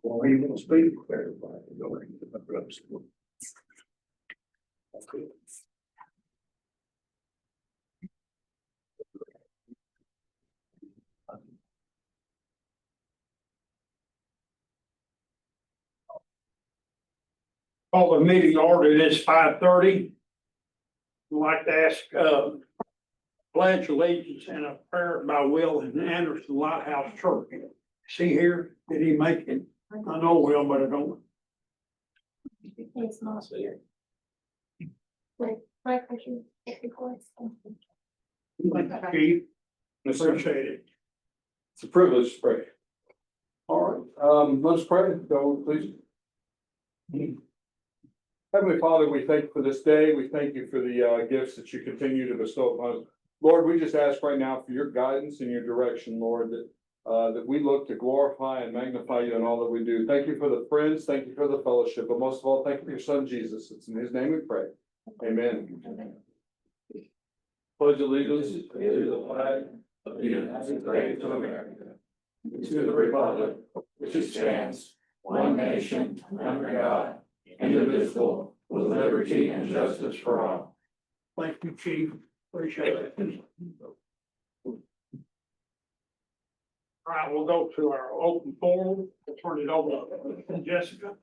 Well, he will speak for everybody. Go ahead and get my drugs. Okay. Call the meeting order. It is 5:30. I'd like to ask, pledge allegiance and a prayer by Will and Anderson Lighthouse Church. Is he here? Did he make it? I know Will, but I don't. It's not here. Right, Chief. Chief, appreciate it. It's a privilege to pray. All right. Let's pray, go please. Heavenly Father, we thank you for this day. We thank you for the gifts that you continue to bestow upon us. Lord, we just ask right now for your guidance and your direction, Lord, that we look to glorify and magnify you in all that we do. Thank you for the friends, thank you for the fellowship, but most of all, thank you for your son, Jesus. It's in his name we pray. Amen. Pledge allegiance to the flag of the United States of America, and to the republic which stands one nation under God, indivisible, with liberty and justice for all. Thank you, Chief. Appreciate it. All right, we'll go to our open forum. We'll turn it over to Jessica.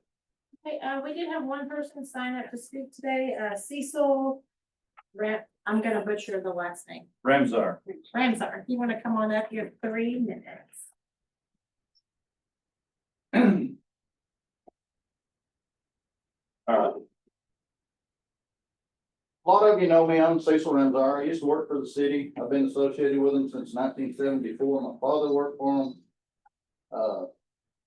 Okay, we did have one person sign up to speak today, Cecil I'm gonna butcher the last name. Ramsar. Ramsar, you wanna come on up? You have 3 minutes. A lot of you know me, I'm Cecil Ramsar. I used to work for the city. I've been associated with them since 1974. My father worked for them.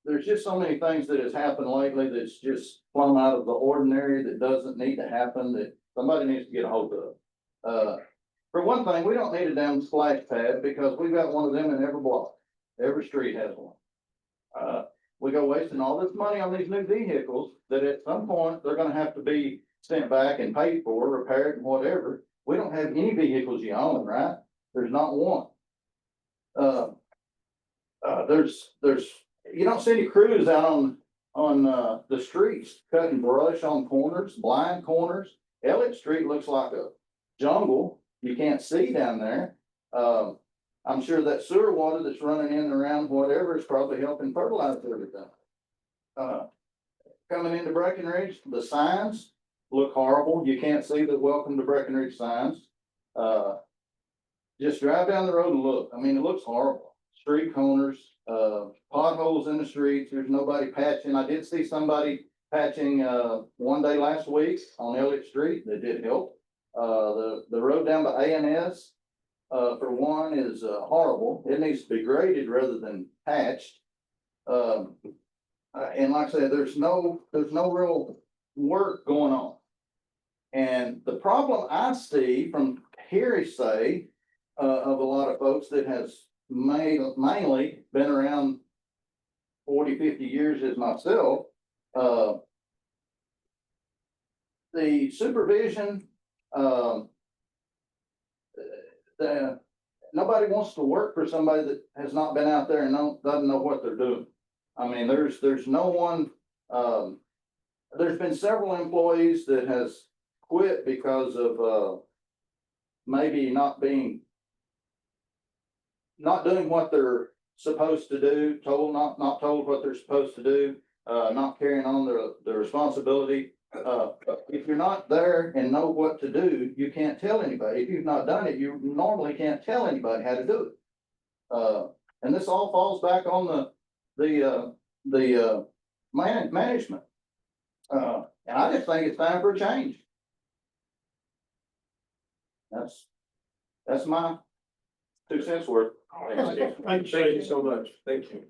There's just so many things that has happened lately that's just plumb out of the ordinary, that doesn't need to happen, that somebody needs to get a hold of. For one thing, we don't need a damn splash pad because we've got one of them in every block. Every street has one. We go wasting all this money on these new vehicles that at some point they're gonna have to be sent back and paid for, repaired and whatever. We don't have any vehicles you own, right? There's not one. You don't see any crews out on the streets cutting brush on corners, blind corners. Elliott Street looks like a jungle. You can't see down there. I'm sure that sewer water that's running in and around whatever is probably helping fertilize everything. Coming into Breckenridge, the signs look horrible. You can't see the welcome to Breckenridge signs. Just drive down the road and look. I mean, it looks horrible. Street corners, potholes in the streets. There's nobody patching. I did see somebody patching one day last week on Elliott Street. That did help. The road down by A&S, for one, is horrible. It needs to be graded rather than patched. And like I said, there's no real work going on. And the problem I see from hearsay of a lot of folks that has mainly been around 40, 50 years as myself, the supervision, nobody wants to work for somebody that has not been out there and doesn't know what they're doing. I mean, there's no one, there's been several employees that has quit because of maybe not doing what they're supposed to do, not told what they're supposed to do, not carrying on the responsibility. If you're not there and know what to do, you can't tell anybody. If you've not done it, you normally can't tell anybody how to do it. And this all falls back on the management. And I just think it's time for a change. That's my 2 cents worth. Thank you so much. Thank you.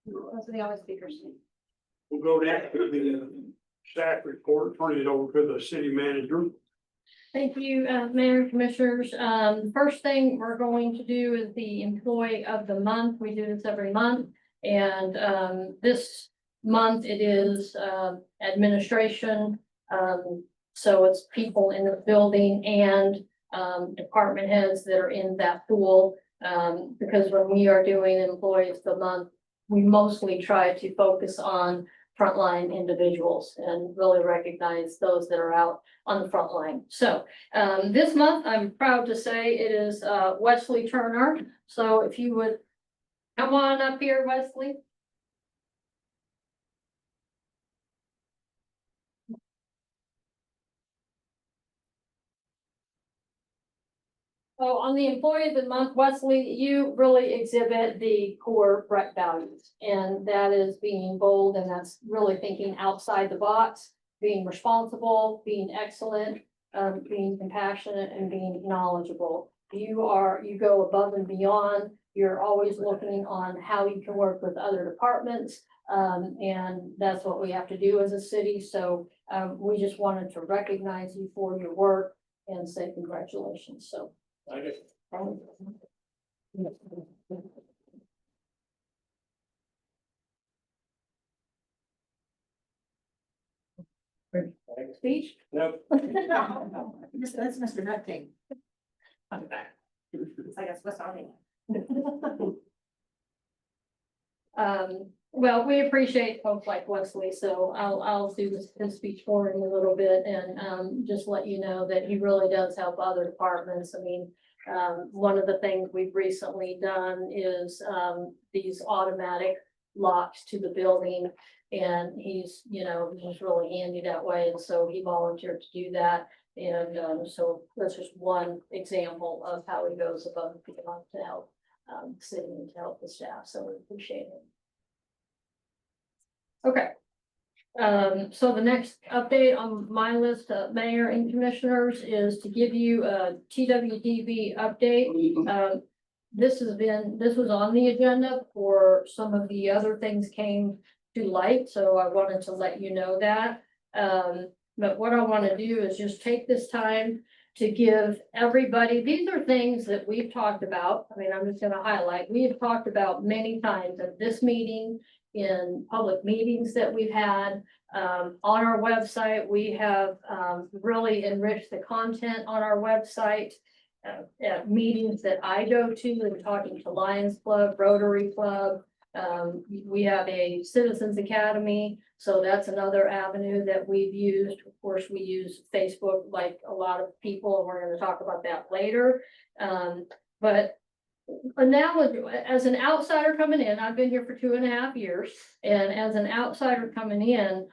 Those are the only speakers. We'll go down to the staff report, turn it over to the city manager. Thank you, Mayor and Commissioners. First thing we're going to do is the employee of the month. We do this every month. And this month it is administration. So it's people in the building and department heads that are in that pool. Because when we are doing employees of the month, we mostly try to focus on frontline individuals and really recognize those that are out on the front line. So, this month, I'm proud to say it is, Wesley Turner. So if you would come on up here, Wesley. So on the employee of the month, Wesley, you really exhibit the core Breck values. And that is being bold, and that's really thinking outside the box, being responsible, being excellent, being compassionate, and being knowledgeable. You go above and beyond. You're always looking on how you can work with other departments. And that's what we have to do as a city. So, we just wanted to recognize you for your work and say congratulations. So. Speech? Nope. That's Mr. Nutting. I guess what's on it. Well, we appreciate folks like Wesley, so I'll do his speech for him a little bit and, just let you know that he really does help other departments. I mean, one of the things we've recently done is, these automatic locks to the building. And he's really handy that way, and so he volunteered to do that. And, so that's just one example of how he goes above and beyond to help, the city and to help the staff, so we appreciate it. Okay. So the next update on my list of mayor and commissioners is to give you a TWDB update. This was on the agenda for some of the other things came to light, so I wanted to let you know that. But what I want to do is just take this time to give everybody, these are things that we've talked about. I mean, I'm just going to highlight, we have talked about many times at this meeting, in public meetings that we've had, on our website. We have, really enriched the content on our website. At meetings that I go to and talking to Lions Club, Rotary Club. We have a Citizens Academy, so that's another avenue that we've used. Of course, we use Facebook like a lot of people, and we're going to talk about that later. But now, as an outsider coming in, I've been here for 2.5 years, and as an outsider coming in,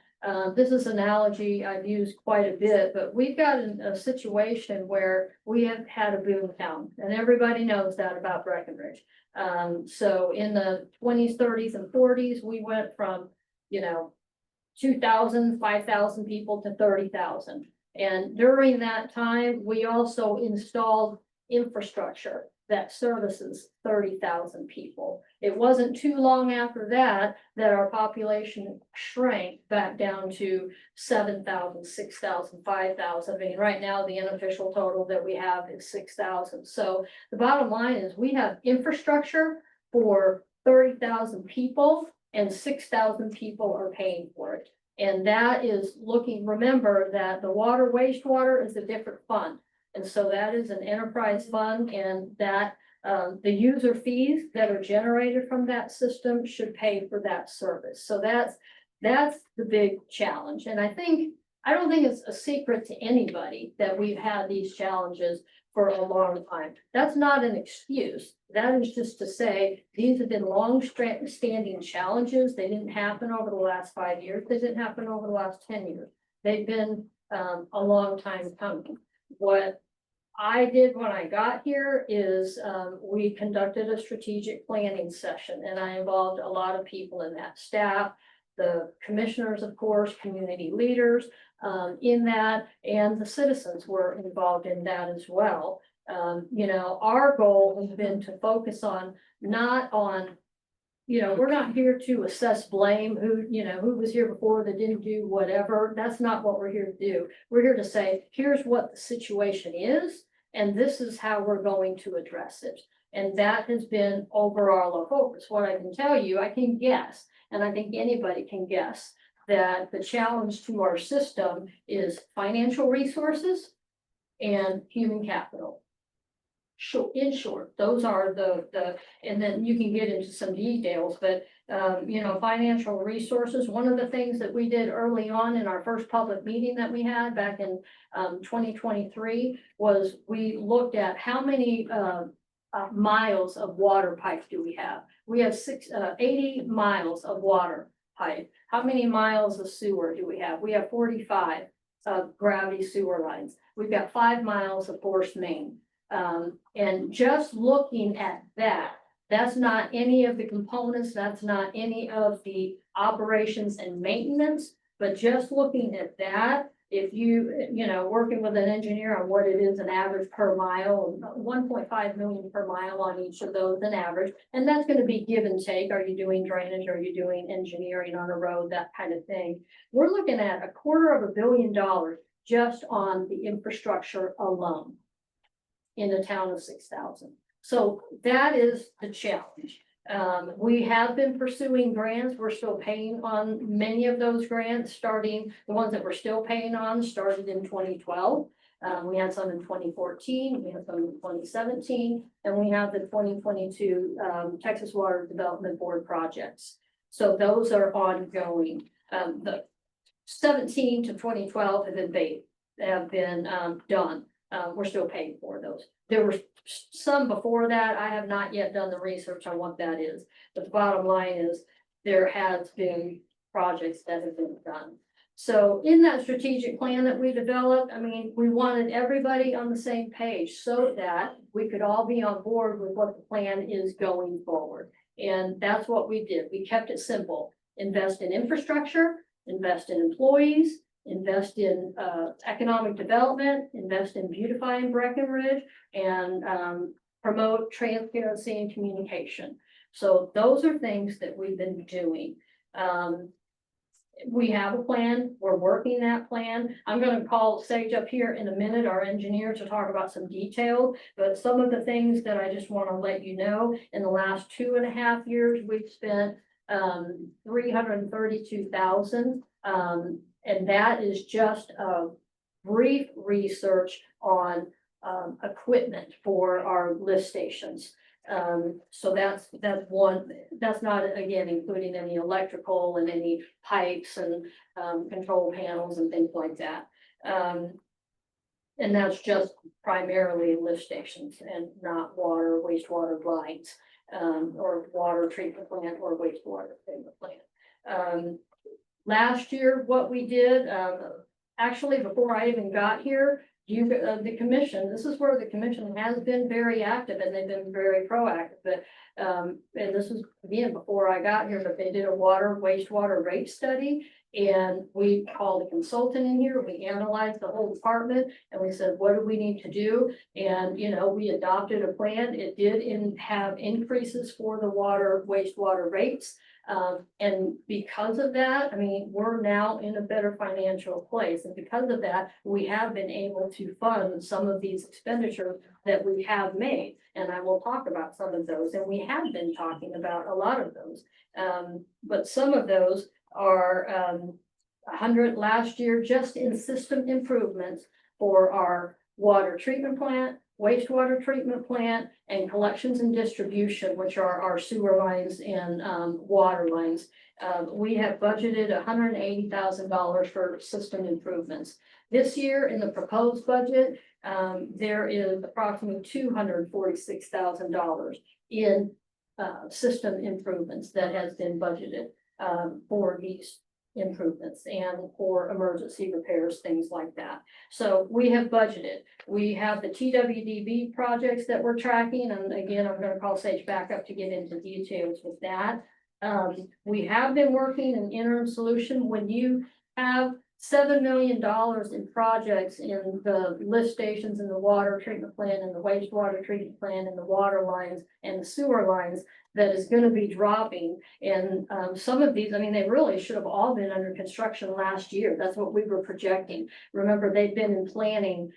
this is an analogy I've used quite a bit, but we've got a situation where we have had a boom town, and everybody knows that about Breckenridge. So in the 20s, 30s, and 40s, we went from, 2,000, 5,000 people to 30,000. And during that time, we also installed infrastructure that services 30,000 people. It wasn't too long after that our population shrank back down to 7,000, 6,000, 5,000. I mean, right now, the unofficial total that we have is 6,000. So the bottom line is we have infrastructure for 30,000 people, and 6,000 people are paying for it. And that is remember that the water wastewater is a different fund. And so that is an enterprise fund, and that the user fees that are generated from that system should pay for that service. So that's the big challenge. And I don't think it's a secret to anybody that we've had these challenges for a long time. That's not an excuse. That is just to say, these have been long-standing challenges. They didn't happen over the last 5 years. They didn't happen over the last 10 years. They've been a long time coming. What I did when I got here is we conducted a strategic planning session, and I involved a lot of people in that, staff, the commissioners, of course, community leaders in that, and the citizens were involved in that as well. Our goal has been to focus on we're not here to assess blame, who was here before that didn't do whatever. That's not what we're here to do. We're here to say, here's what the situation is, and this is how we're going to address it. And that has been overall a focus. What I can tell you, I can guess, and I think anybody can guess, that the challenge to our system is financial resources and human capital. in short, those are and then you can get into some details, but, financial resources, one of the things that we did early on in our first public meeting that we had back in, 2023 was we looked at how many, miles of water pipe do we have? We have 80 miles of water pipe. How many miles of sewer do we have? We have 45 of gravity sewer lines. We've got 5 miles of forced main. And just looking at that, that's not any of the components, that's not any of the operations and maintenance, but just looking at that, if working with an engineer on what it is an average per mile, 1.5 million per mile on each of those, an average, and that's gonna be give and take. Are you doing drainage? Are you doing engineering on a road? That kind of thing. We're looking at $250 million just on the infrastructure alone in a town of 6,000. So that is the challenge. We have been pursuing grants. We're still paying on many of those grants, starting the ones that we're still paying on started in 2012. We had some in 2014, we had some in 2017, and we have the 2022 Texas Water Development Board projects. So those are ongoing. The 17 to 2012 have been done. We're still paying for those. There were some before that. I have not yet done the research on what that is. But the bottom line is there has been projects that have been done. So in that strategic plan that we developed, we wanted everybody on the same page so that we could all be on board with what the plan is going forward. And that's what we did. We kept it simple. Invest in infrastructure, invest in employees, invest in economic development, invest in beautifying Breckenridge, and promote transparency and communication. So those are things that we've been doing. We have a plan. We're working that plan. I'm going to call Sage up here in a minute, our engineer, to talk about some detail. But some of the things that I just want to let you know, in the last 2.5 years, we've spent $332,000. And that is just a brief research on equipment for our lift stations. So that's one, that's not, again, including any electrical and any pipes and control panels and things like that. And that's just primarily lift stations and not water, wastewater lines, or water treatment plant or wastewater treatment plant. Last year, what we did, actually, before I even got here, the commission, this is where the commission has been very active and they've been very proactive, but, and this is, again, before I got here, but they did a wastewater rate study, and we called a consultant in here, we analyzed the whole department, and we said, what do we need to do? And, we adopted a plan. It did have increases for the wastewater rates. And because of that, we're now in a better financial place. And because of that, we have been able to fund some of these expenditures that we have made. And I will talk about some of those. And we have been talking about a lot of those. But some of those are 100 last year just in system improvements for our water treatment plant, wastewater treatment plant, and collections and distribution, which are our sewer lines and water lines. We have budgeted $180,000 for system improvements. This year in the proposed budget, there is approximately $246,000 in system improvements that has been budgeted for these improvements and for emergency repairs, things like that. So we have budgeted. We have the TWDB projects that we're tracking. And again, I'm going to call Sage back up to get into details with that. We have been working an interim solution. When you have $7 million in projects in the lift stations and the water treatment plant and the wastewater treatment plant and the water lines and the sewer lines, that is going to be dropping. And some of these, they really should have all been under construction last year. That's what we were projecting. Remember, they've been in planning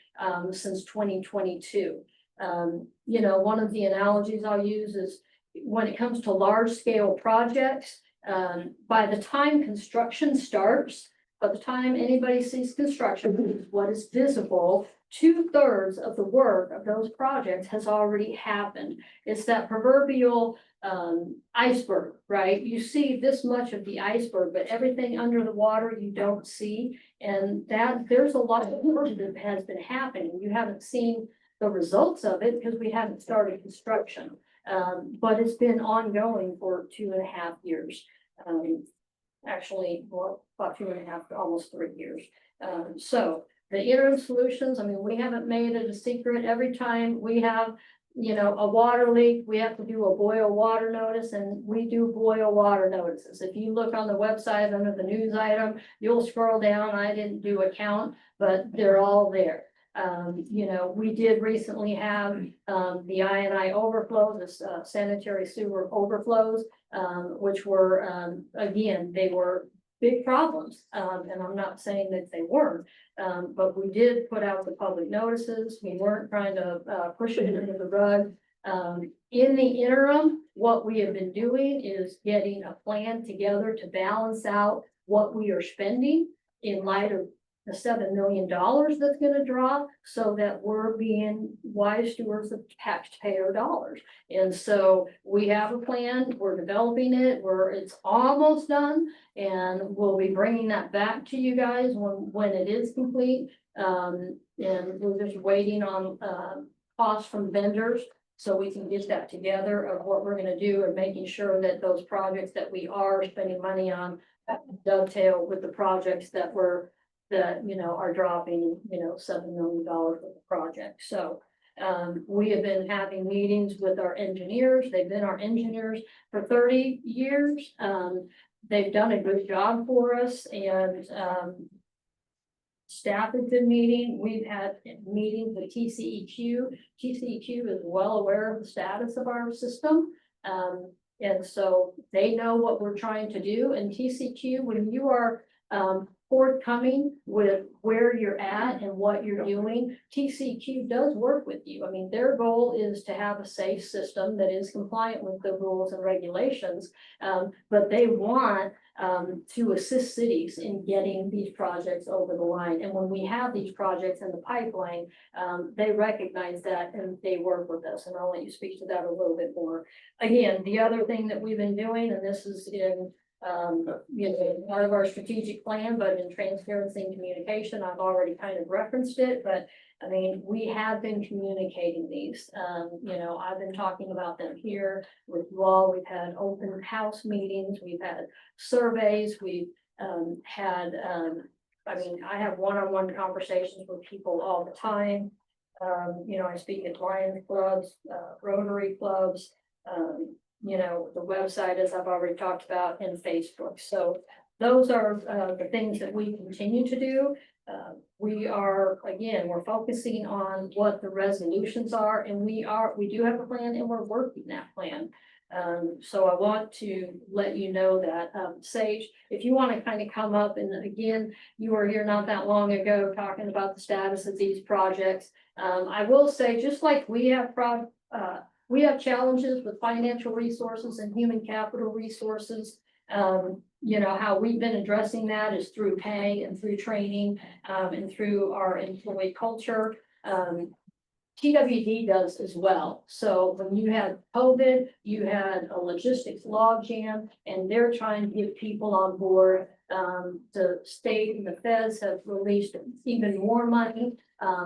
since 2022. One of the analogies I'll use is when it comes to large scale projects, by the time construction starts, by the time anybody sees construction, which is what is visible, 2/3 of the work of those projects has already happened. It's that proverbial iceberg, right? You see this much of the iceberg, but everything under the water you don't see. And that there's a lot of work that has been happening. You haven't seen the results of it because we haven't started construction. But it's been ongoing for 2.5 years. Actually, well, about 2.5, almost 3 years. So the interim solutions, I mean, we haven't made it a secret. Every time we have, a water leak, we have to do a boil water notice, and we do boil water notices. If you look on the website under the news item, you'll scroll down. I didn't do a count, but they're all there. We did recently have the I&I overflow, this sanitary sewer overflows, which were, again, they were big problems. And I'm not saying that they weren't, but we did put out the public notices. We weren't trying to push it into the rug. In the interim, what we have been doing is getting a plan together to balance out what we are spending in light of the $7 million that's gonna drop, so that we're being wise stewards of taxpayer dollars. And so we have a plan, we're developing it, it's almost done, and we'll be bringing that back to you guys when it is complete. And we're just waiting on costs from vendors, so we can get that together of what we're gonna do, and making sure that those projects that we are spending money on dovetail with the projects that are dropping, $7 million worth of project. So we have been having meetings with our engineers. They've been our engineers for 30 years. They've done a good job for us, and staff has been meeting. We've had meetings with TCEQ. TCEQ is well aware of the status of our system. And so they know what we're trying to do. And TCEQ, when you are forthcoming with where you're at and what you're doing, TCEQ does work with you. I mean, their goal is to have a safe system that is compliant with the rules and regulations, but they want to assist cities in getting these projects over the line. And when we have these projects in the pipeline, they recognize that and they work with us. And I'll let you speak to that a little bit more. Again, the other thing that we've been doing, and this is in part of our strategic plan, but in transparency and communication, I've already kind of referenced it, but I mean, we have been communicating these. I've been talking about them here with you all. We've had open house meetings, we've had surveys, we've had, I have one-on-one conversations with people all the time. I speak at Lions clubs, Rotary clubs, the website, as I've already talked about, and Facebook. So those are the things that we continue to do. We're focusing on what the resolutions are, and we do have a plan, and we're working that plan. So I want to let you know that, Sage, if you want to kind of come up, and again, you were here not that long ago talking about the status of these projects. I will say, just like we have challenges with financial resources and human capital resources. How we've been addressing that is through pay and through training, and through our employee culture. TWD does as well. So when you had COVID, you had a logistics logjam, and they're trying to get people on board. The state and the feds have released even more money,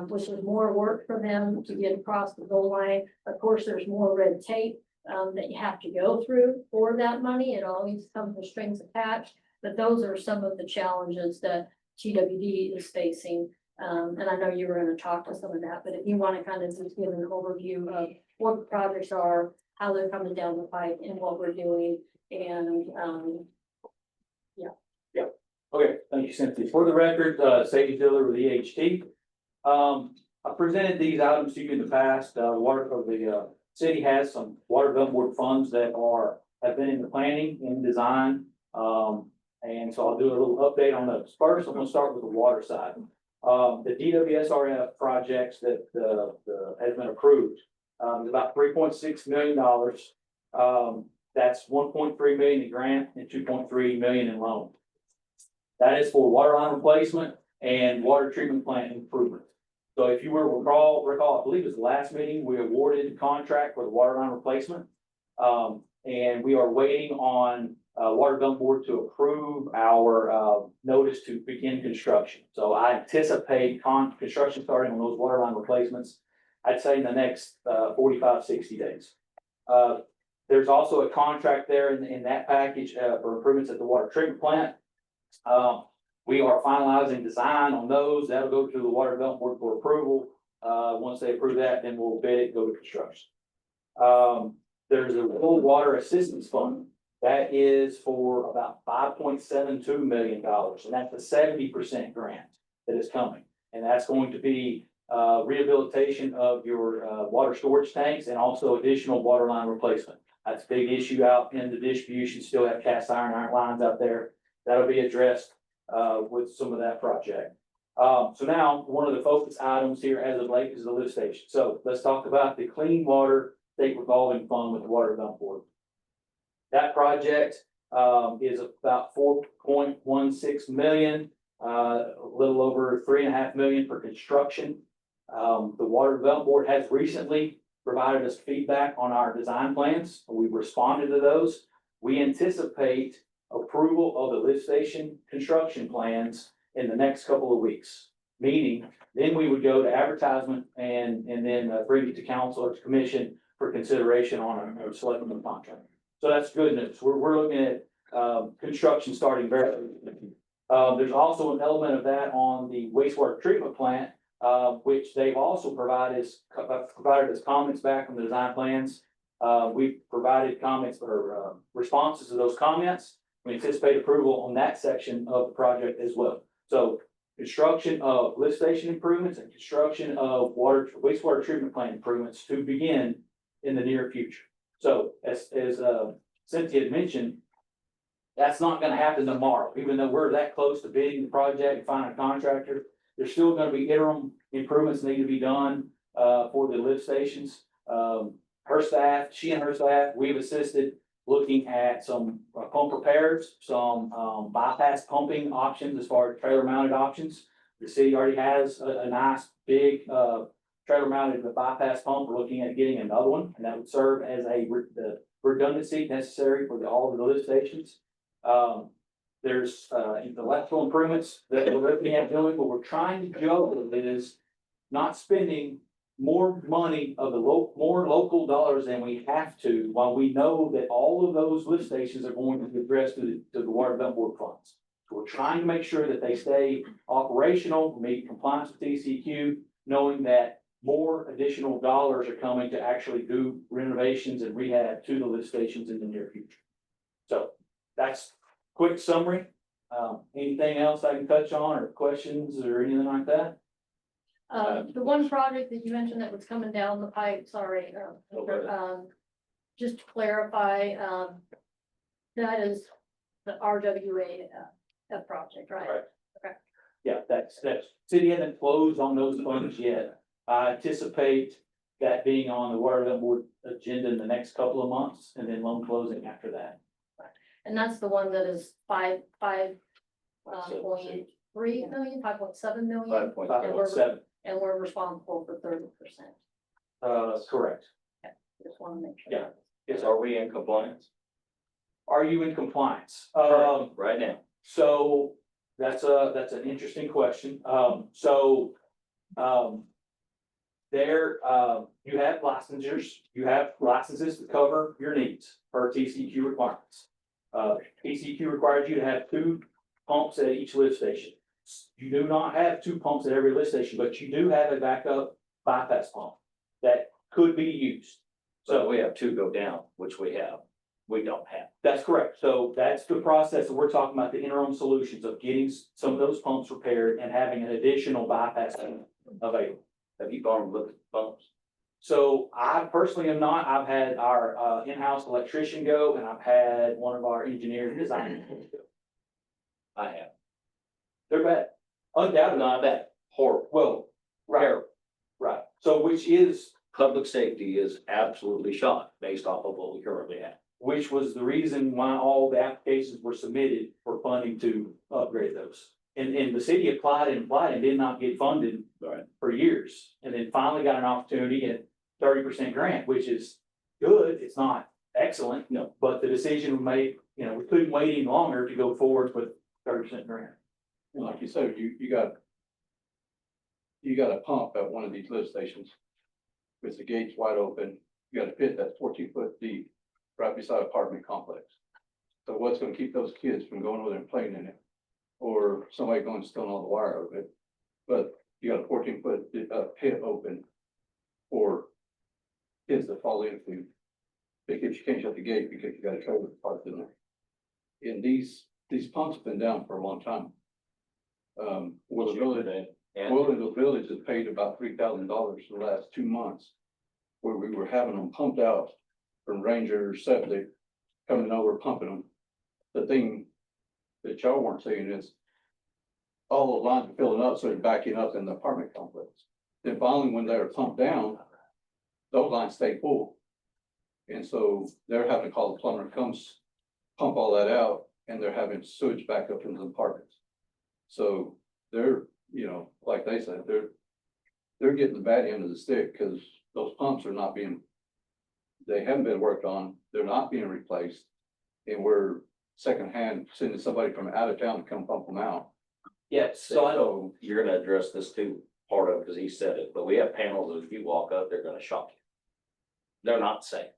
which is more work for them to get across the goal line. Of course, there's more red tape that you have to go through for that money. It always comes with strings attached, but those are some of the challenges that TWD is facing. And I know you were going to talk to some of that, but if you want to kind of just give an overview of what the projects are, how they're coming down the pipe, and what we're doing, and Okay, thank you, Cynthia. For the record, Sage Diller with EHT. I presented these items to you in the past. The city has some water development board funds that have been in the planning and design. And so I'll do a little update on those. First, I'm going to start with the water side. The DWSRF projects that has been approved is about $3.6 million. That's $1.3 million in grant and $2.3 million in loan. That is for water line replacement and water treatment plant improvement. So if you were recall, I believe it was the last meeting, we awarded the contract for the water line replacement. And we are waiting on Water Development Board to approve our notice to begin construction. So I anticipate construction starting on those water line replacements, I'd say in the next 45, 60 days. There's also a contract there in that package for improvements at the water treatment plant. We are finalizing design on those. That'll go to the Water Development Board for approval. Once they approve that, then we'll bid it, go to construction. There's a rural water assistance fund. That is for about $5.72 million, and that's a 70% grant that is coming. And that's going to be rehabilitation of your water storage tanks and also additional water line replacement. That's a big issue out in the distribution, still have cast iron lines out there. That'll be addressed with some of that project. So now, one of the focus items here as of late is the lift station. So let's talk about the Clean Water State Revolving Fund with the Water Development Board. That project is about 4.16 million, a little over 3.5 million for construction. The Water Development Board has recently provided us feedback on our design plans. We've responded to those. We anticipate approval of the lift station construction plans in the next couple of weeks. Meaning, then we would go to advertisement and then bring it to council or to commission for consideration on a selecting the contract. So that's good news. We're looking at construction starting very soon. There's also an element of that on the wastewater treatment plant, which they've also provided us comments back from the design plans. We've provided comments or responses to those comments. We anticipate approval on that section of the project as well. So construction of lift station improvements and construction of wastewater treatment plant improvements to begin in the near future. So as Cynthia had mentioned, that's not going to happen tomorrow. Even though we're that close to bidding the project and finding a contractor, there's still going to be interim improvements need to be done for the lift stations. She and her staff, we've assisted looking at some pump repairs, some bypass pumping options as far as trailer mounted options. The city already has a nice big trailer mounted bypass pump. We're looking at getting another one, and that would serve as the redundancy necessary for all of the lift stations. There's electrical improvements that we're looking at doing, but we're trying to juggle is not spending more money of the more local dollars than we have to, while we know that all of those lift stations are going to be addressed to the Water Development Board funds. So we're trying to make sure that they stay operational, meet compliance with TCQ, knowing that more additional dollars are coming to actually do renovations and rehab to the lift stations in the near future. So that's quick summary. Anything else I can touch on or questions or anything like that? The one project that you mentioned that was coming down the pipe, sorry, just to clarify, that is the RWA, project, right? Right. Okay. Yeah, that's city hasn't closed on those funds yet. I anticipate that being on the Water Development Board agenda in the next couple of months and then loan closing after that. And that's the one that is 5.3 million, 5.7 million. 5.7. And we're responsible for 30%. Correct. Just want to make sure. Yeah. Yes, Are we in compliance Are you in compliance? right now? So that's an interesting question. There, you have licensures, you have licenses to cover your needs per TCQ requirements. TCQ requires you to have 2 pumps at each lift station. You do not have 2 pumps at every lift station, but you do have a backup bypass pump that could be used. So we have 2 go down, which we don't have. That's correct. So that's the process that we're talking about, the interim solutions of getting some of those pumps repaired and having an additional bypass pump available. Have you gone and looked at the pumps? So I personally am not. I've had our in-house electrician go, and I've had one of our engineers design. I have. They're bad. Undoubtedly. Not bad. Horrible. Well, right, Terrible. right. So which is, Public safety is absolutely shot based off of what we currently have. which was the reason why all the applications were submitted for funding to upgrade those. And the city applied and did not get funded for years, and then finally got an opportunity at 30% grant, which is good. It's not excellent, no, but the decision was made, you know, we couldn't wait any longer to go forward with 30% grant. And like you said, you got a pump at one of these lift stations. With the gates wide open, you got a pit that's 14 foot deep, right beside apartment complex. So what's gonna keep those kids from going over there and playing in it? Or somebody going and stealing all the wire out of it? But you got a 14 foot pit open for kids to fall into. Because you can't shut the gate because you got a trailer parked in there. And these pumps have been down for a long time. Willoughville Village has paid about $3,000 for the last 2 months. Where we were having them pumped out from Ranger Septic, coming over, pumping them. The thing that y'all weren't saying is, all the lines are filling up, so they're backing up in the apartment complex. Then finally, when they're pumped down, those lines stay full. And so they're having to call the plumber, comes pump all that out, and they're having sewage back up into the apartments. So they're, you know, like they said, they're getting the bad end of the stick, because those pumps are not being, they haven't been worked on, they're not being replaced. And we're secondhand sending somebody from out of town to come pump them out. Yeah, so I know you're gonna address this too, part of it, because he said it, but we have panels that if you walk up, they're gonna shock you. They're not safe.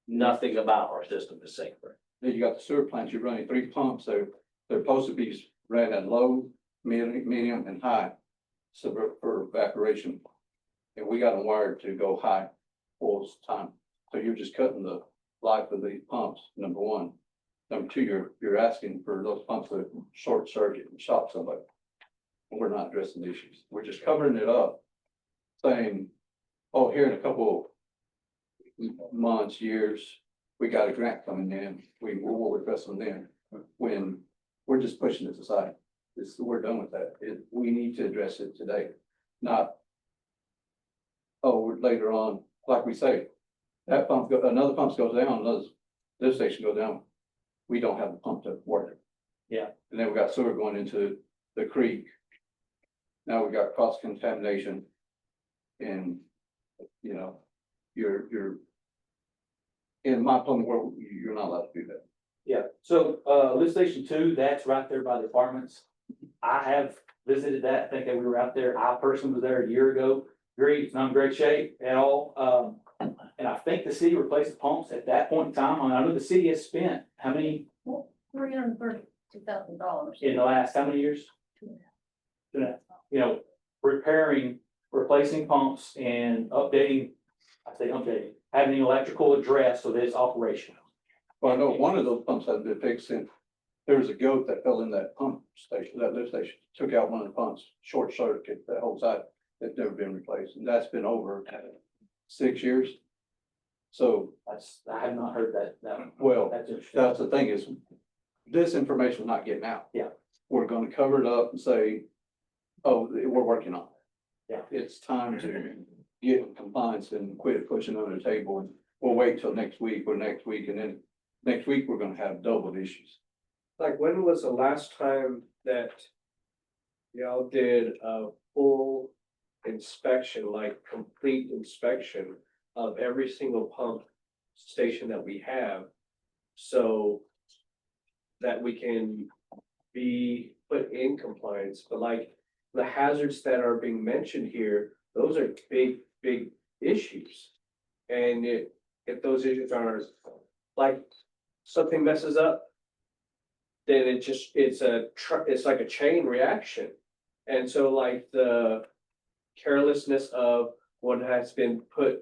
Nothing about our system is safe. Then you got the sewer plants, you're running 3 pumps, they're supposed to be ran at low, medium, and high. So for evaporation. And we got them wired to go high all the time. So you're just cutting the life of these pumps, number one. Number two, you're asking for those pumps to short circuit and shock somebody. And we're not addressing the issues. We're just covering it up, saying, oh, here in a couple months, years, we got a grant coming in, we'll address them then. When we're just pushing this aside, we're done with that. We need to address it today, not, oh, later on, like we say, that pump, another pump goes down, another lift station goes down. We don't have the pump to work. Yeah. And then we got sewer going into the creek. Now we got cross contamination. And, you know, you're in my plumbing world, you're not allowed to do that. Yeah, so, lift station 2, that's right there by the apartments. I have visited that. I think that we were out there. I personally was there a year ago. Great, it's not in great shape at all. And I think the city replaced the pumps at that point in time. I know the city has spent how many $332,000. in the last, how many years? 2.5. You know, repairing, replacing pumps and updating, having the electrical addressed so that it's operational. Well, I know one of those pumps hasn't been fixed since there was a goat that fell in that pump station, that lift station, took out one of the pumps, short circuit, that whole side, that's never been replaced, and that's been over 6 years. So, I have not heard that. well, That's interesting. that's the thing is, this information is not getting out. Yeah. We're gonna cover it up and say, oh, we're working on it. Yeah. It's time to get in compliance and quit pushing under the table, and we'll wait till next week, and then next week, we're gonna have double issues. Like, when was the last time that y'all did a full inspection, like complete inspection of every single pump station that we have? So that we can be put in compliance, but like the hazards that are being mentioned here, those are big issues. And if those issues are like something messes up, then it's like a chain reaction. And so like the carelessness of what has been put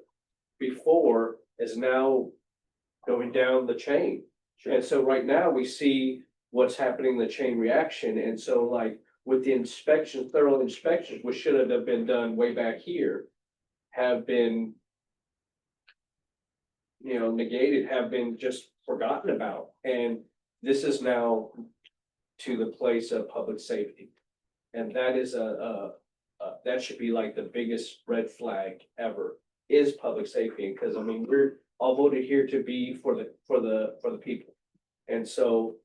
before is now going down the chain. And so right now we see what's happening in the chain reaction. And so like with the inspection, thorough inspections, which should have been done way back here, have been, you know, negated, have been just forgotten about. And this is now to the place of public safety. And that is that should be like the biggest red flag ever, is public safety. Because I mean, all voted here to be for the people. And so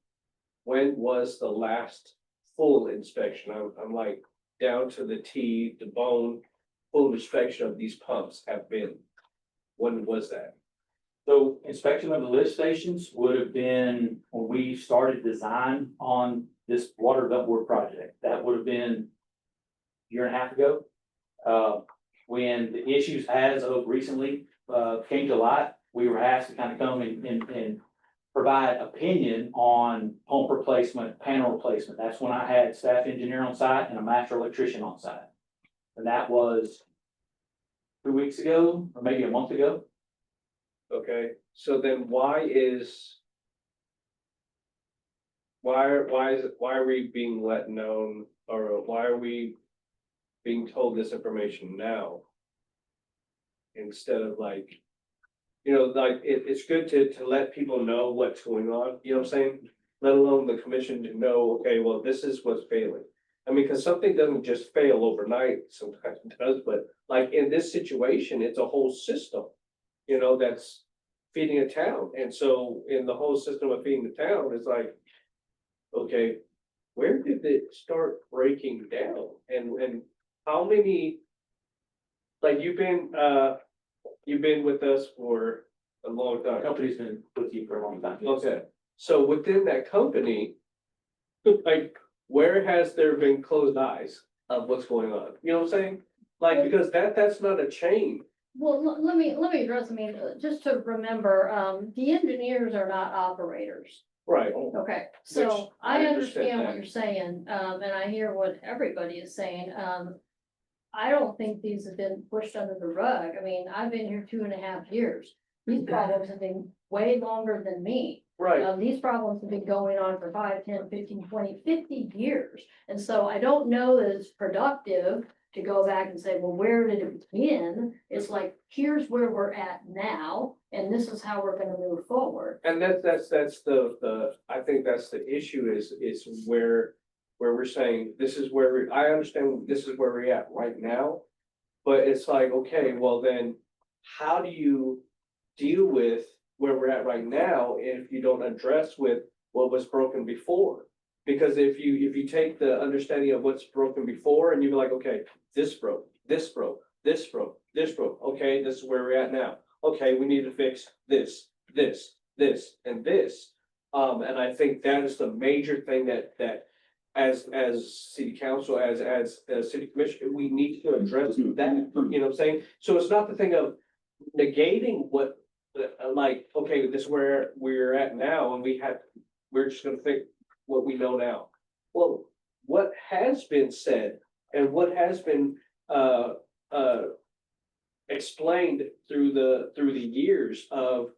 when was the last full inspection? I'm like down to the T, the bone, full inspection of these pumps have been. When was that? So inspection of the lift stations would have been when we started design on this water ductwork project. That would have been a year and a half ago. When the issues as of recently, came to light, we were asked to kind of come and provide opinion on pump replacement, panel replacement. That's when I had staff engineer on site and a master electrician on site. And that was 2 weeks ago, or maybe a month ago. Okay, so then why are we being let known, or why are we being told this information now? Instead of like, it's good to let people know what's going on, you know what I'm saying? Let alone the commission to know, okay, well, this is what's failing. I mean, cause something doesn't just fail overnight, sometimes it does, but like in this situation, it's a whole system. That's feeding a town. And so in the whole system of feeding the town, it's like, okay, where did it start breaking down? And how many, like you've been with us for a long The time. company's been with you for a long time. Okay, so within that company, like, where has there been closed eyes of what's going on? You know what I'm saying? Like, because that's not a chain. Well, let me address, just to remember, the engineers are not operators. Right. Okay, Which so I I understand understand what that. you're saying, and I hear what everybody is saying. I don't think these have been pushed under the rug. I've been here 2.5 years. These problems have been way longer than me. Right. These problems have been going on for 5, 10, 15, 20, 50 years. And so I don't know that it's productive to go back and say, well, where did it begin? It's like, here's where we're at now, and this is how we're gonna move forward. And that's the, I think that's the issue is where we're saying, this is where I understand this is where we're at right now. But it's like, okay, well then, how do you deal with where we're at right now if you don't address with what was broken before? Because if you take the understanding of what's broken before and you're like, okay, this broke, this broke, this broke, this broke, okay, this is where we're at now. Okay, we need to fix this, and this. And I think that is the major thing that as city council, as city commission, we need to address that, you know what I'm saying? So it's not the thing of negating what, like, okay, this is where we're at now, and we're just gonna think what we know now. Well, what has been said and what has been explained through the years of,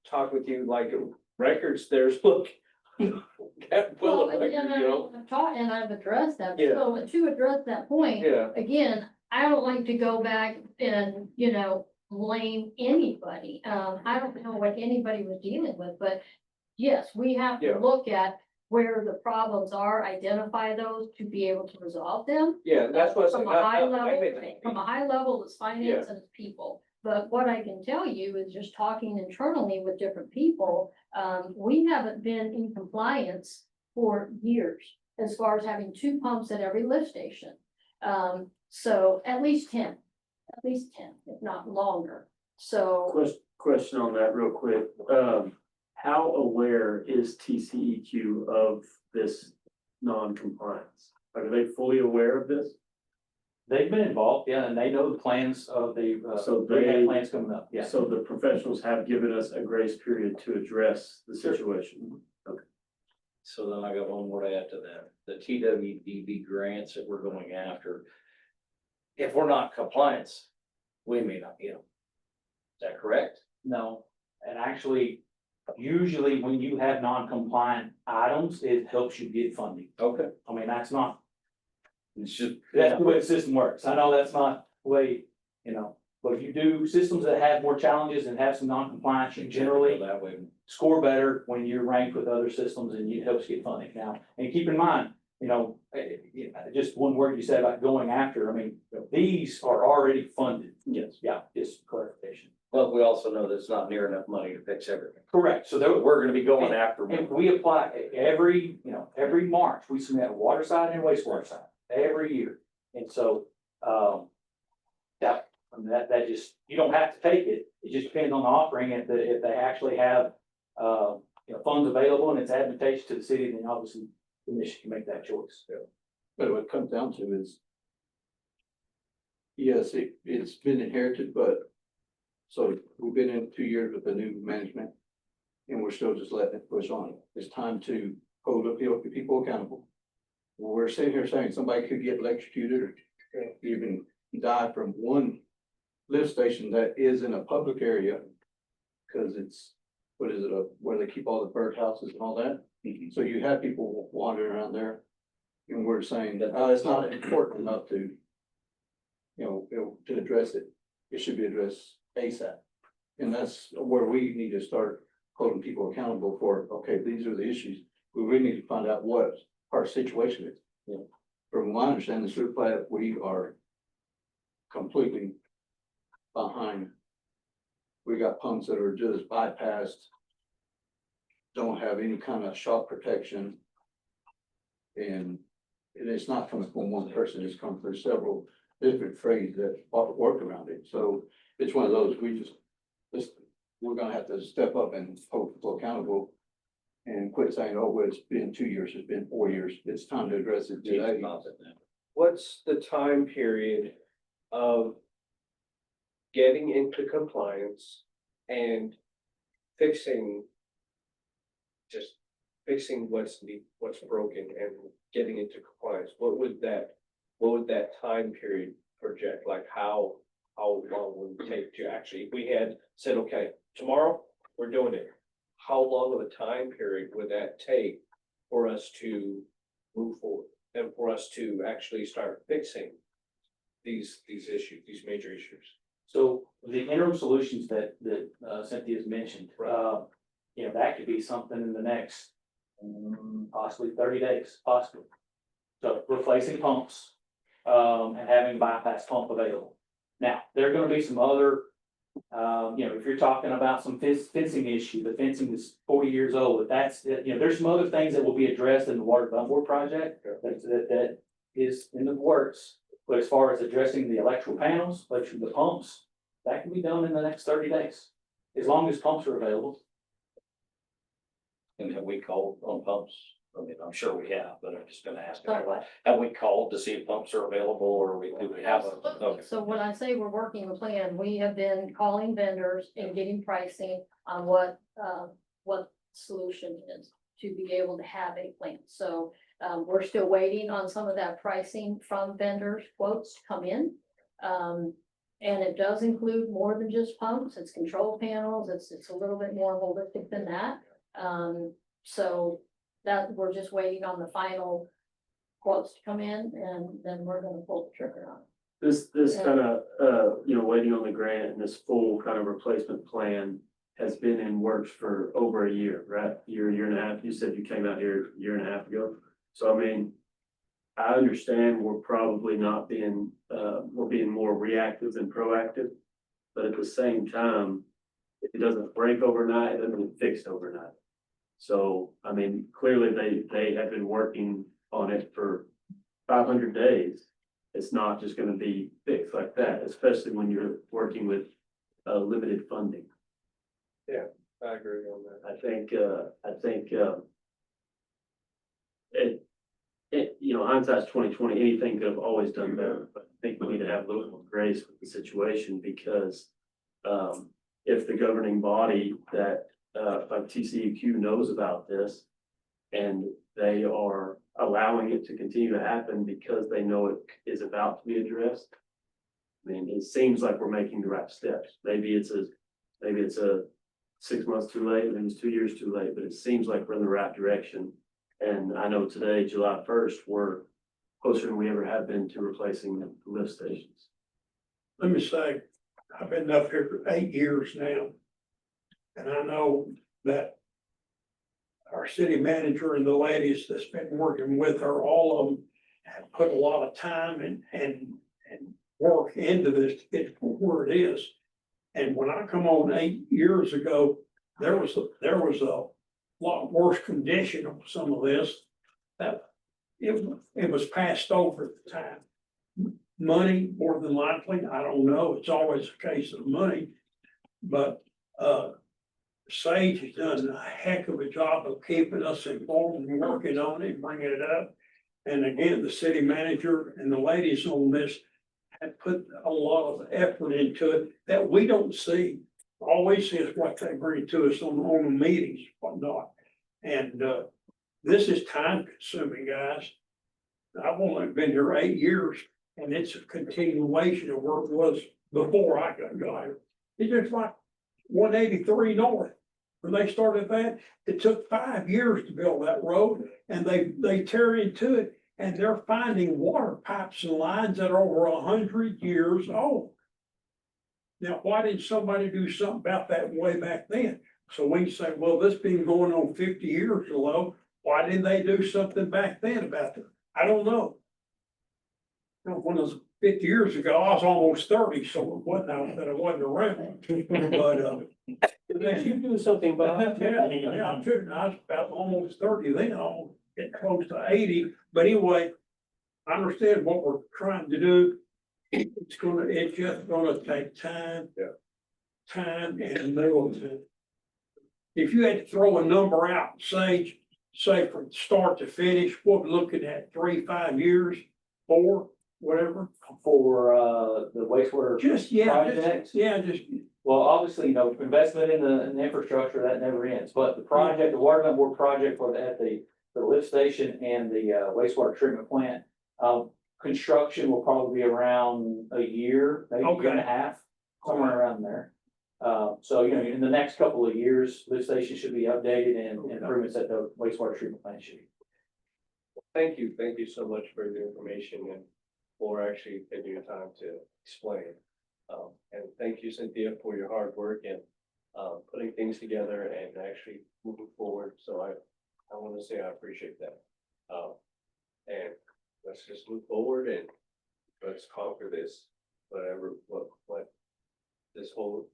talk with you, like records, there's look. Well, I've taught and I've addressed that. Yeah. So to address that point, Yeah, again, I don't like to go back and, blame anybody. I don't know what anybody was dealing with, but yes, we have Yeah. to look at where the problems are, identify those to be able to resolve them. yeah, that's what. From a high I level, made that. from a high level, it's finance and it's people. But what I can tell you is just talking internally with different people, we haven't been in compliance for years as far as having 2 pumps at every lift station. So at least 10, if not longer. So Question on that real quick. How aware is TCEQ of this non-compliance? Are they fully aware of this? They've been involved, yeah, and they know the plans of the, So they have they- plans coming up, yeah. So the professionals have given us a grace period to address the situation. So then I got one more to add to that, the TWDB grants that we're going after. If we're not compliance, we may not get them. Is that correct? No, and actually, usually when you have non-compliant items, it helps you get funding. Okay. That's not, It's just. that's the way the system works. I know that's not the way, but if you do systems that have more challenges and have some non-compliance, you generally That way. score better when you're ranked with other systems and it helps get funding now. And keep in mind, just one word you said about going after, I mean, these are already funded. Yes. Yeah, just clarification. But we also know there's not near enough money to fix everything. Correct, so So we're gonna be going after. and we apply every March, we submit a water side and wastewater side, every year. And so, that just, you don't have to take it, it just depends on the offering, if they actually have, funds available and it's advantageous to the city, then obviously the commission can make that choice. But what it comes down to is, yes, it's been inherited, but, so we've been in 2 years with the new management, and we're still just letting it push on. It's time to hold up the people accountable. We're sitting here saying somebody could get electrocuted or even die from one lift station that is in a public area, because it's, what is it, where they keep all the bird houses and all that? So you have people wandering around there, and we're saying that, it's not important enough to, to address it. It should be addressed ASAP. And that's where we need to start holding people accountable for, okay, these are the issues. We really need to find out what our situation is. Yeah. From what I understand, the sewer plant, we are completely behind. We got pumps that are just bypassed, don't have any kind of shock protection. And it's not coming from one person, it's coming from several different trades that work around it. So it's one of those, we're gonna have to step up and hold people accountable and quit saying, oh, well, it's been 2 years, it's been 4 years. It's time to address it today. What's the time period of getting into compliance and fixing, just fixing what's broken and getting into compliance? What would that time period project? Like how long would it take to actually, if we had said, okay, tomorrow we're doing it, how long of a time period would that take for us to move forward and for us to actually start fixing these issues, these major issues? So the interim solutions that Cynthia's mentioned, that could be something in the next possibly 30 days, possibly. So replacing pumps, and having bypass pump available. Now, there are gonna be some other, if you're talking about some fencing issue, the fencing is 40 years old, but that's, there's some other things that will be addressed in the water bump board project that is in the works. But as far as addressing the electrical panels, the pumps, that can be done in the next 30 days, as long as pumps are available. And have we called on pumps? I mean, I'm sure we have, but I'm just gonna ask. Sorry, what? Have we called to see if pumps are available or do we have a? Absolutely. Okay. So when I say we're working the plan, we have been calling vendors and getting pricing on what solution is to be able to have a plan. So we're still waiting on some of that pricing from vendors quotes to come in. And it does include more than just pumps, it's control panels, it's a little bit more holistic than that. So that we're just waiting on the final quotes to come in, and then we're gonna pull the trigger on it. This kind of, waiting on the grant and this full kind of replacement plan has been in works for over a year, right? Year and a half. You said you came out here a year and a half ago. So I mean, I understand we're probably not being, we're being more reactive than proactive. But at the same time, if it doesn't break overnight, it doesn't get fixed overnight. So, I mean, clearly they have been working on it for 500 days. It's not just gonna be fixed like that, especially when you're working with limited funding. I agree on that. I think hindsight's 20/20. Anything could have always done better, but I think we need to have a little more grace with the situation because if the governing body that like TCEQ knows about this and they are allowing it to continue to happen because they know it is about to be addressed. I mean, it seems like we're making the right steps. Maybe it's a 6 months too late, maybe it's 2 years too late, but it seems like we're in the right direction. And I know today, July 1st, we're closer than we ever have been to replacing the lift stations. Let me say, I've been up here for 8 years now. And I know that our city manager and the ladies that's been working with her, all of them have put a lot of time and work into this to get to where it is. And when I come on 8 years ago, there was a lot worse condition of some of this. That it was passed over at the time. Money, more than likely, I don't know, it's always a case of money. But Sage has done a heck of a job of keeping us informed and working on it, bringing it up. And again, the city manager and the ladies on this have put a lot of effort into it that we don't see. All we see is what they bring to us on the meetings, whatnot. And this is time consuming, guys. I've only been here 8 years and it's a continuation of where it was before I got here. It's just like 183 North. When they started that, it took 5 years to build that road and they tear into it and they're finding water pipes and lines that are over 100 years old. Now, why didn't somebody do something about that way back then? So we say, well, this been going on 50 years or so. Why didn't they do something back then about it? I don't know. You know, when it was 50 years ago, I was almost 30, so it wasn't that I wasn't around. But Did you do something about that? yeah, I'm sure I was about almost 30 then, I'll get close to 80. But anyway, I understand what we're trying to do. It's just gonna take time. Yeah. Time and middle to. If you had to throw a number out, say from start to finish, what we're looking at, 3-5 years, 4, whatever. For, the wastewater. Just, Projects? just, Well, obviously, investment in the infrastructure, that never ends, but the project, the water Vent board project at the lift station and the wastewater treatment plant. Construction will probably be around a year, maybe a year and a half, somewhere around there. So, in the next couple of years, lift station should be updated and improvements at the wastewater treatment plant should be. Thank you so much for the information and for actually taking your time to explain. And thank you, Cynthia, for your hard work and putting things together and actually moving forward. So I want to say I appreciate that. And let's just move forward and let's conquer this, what this whole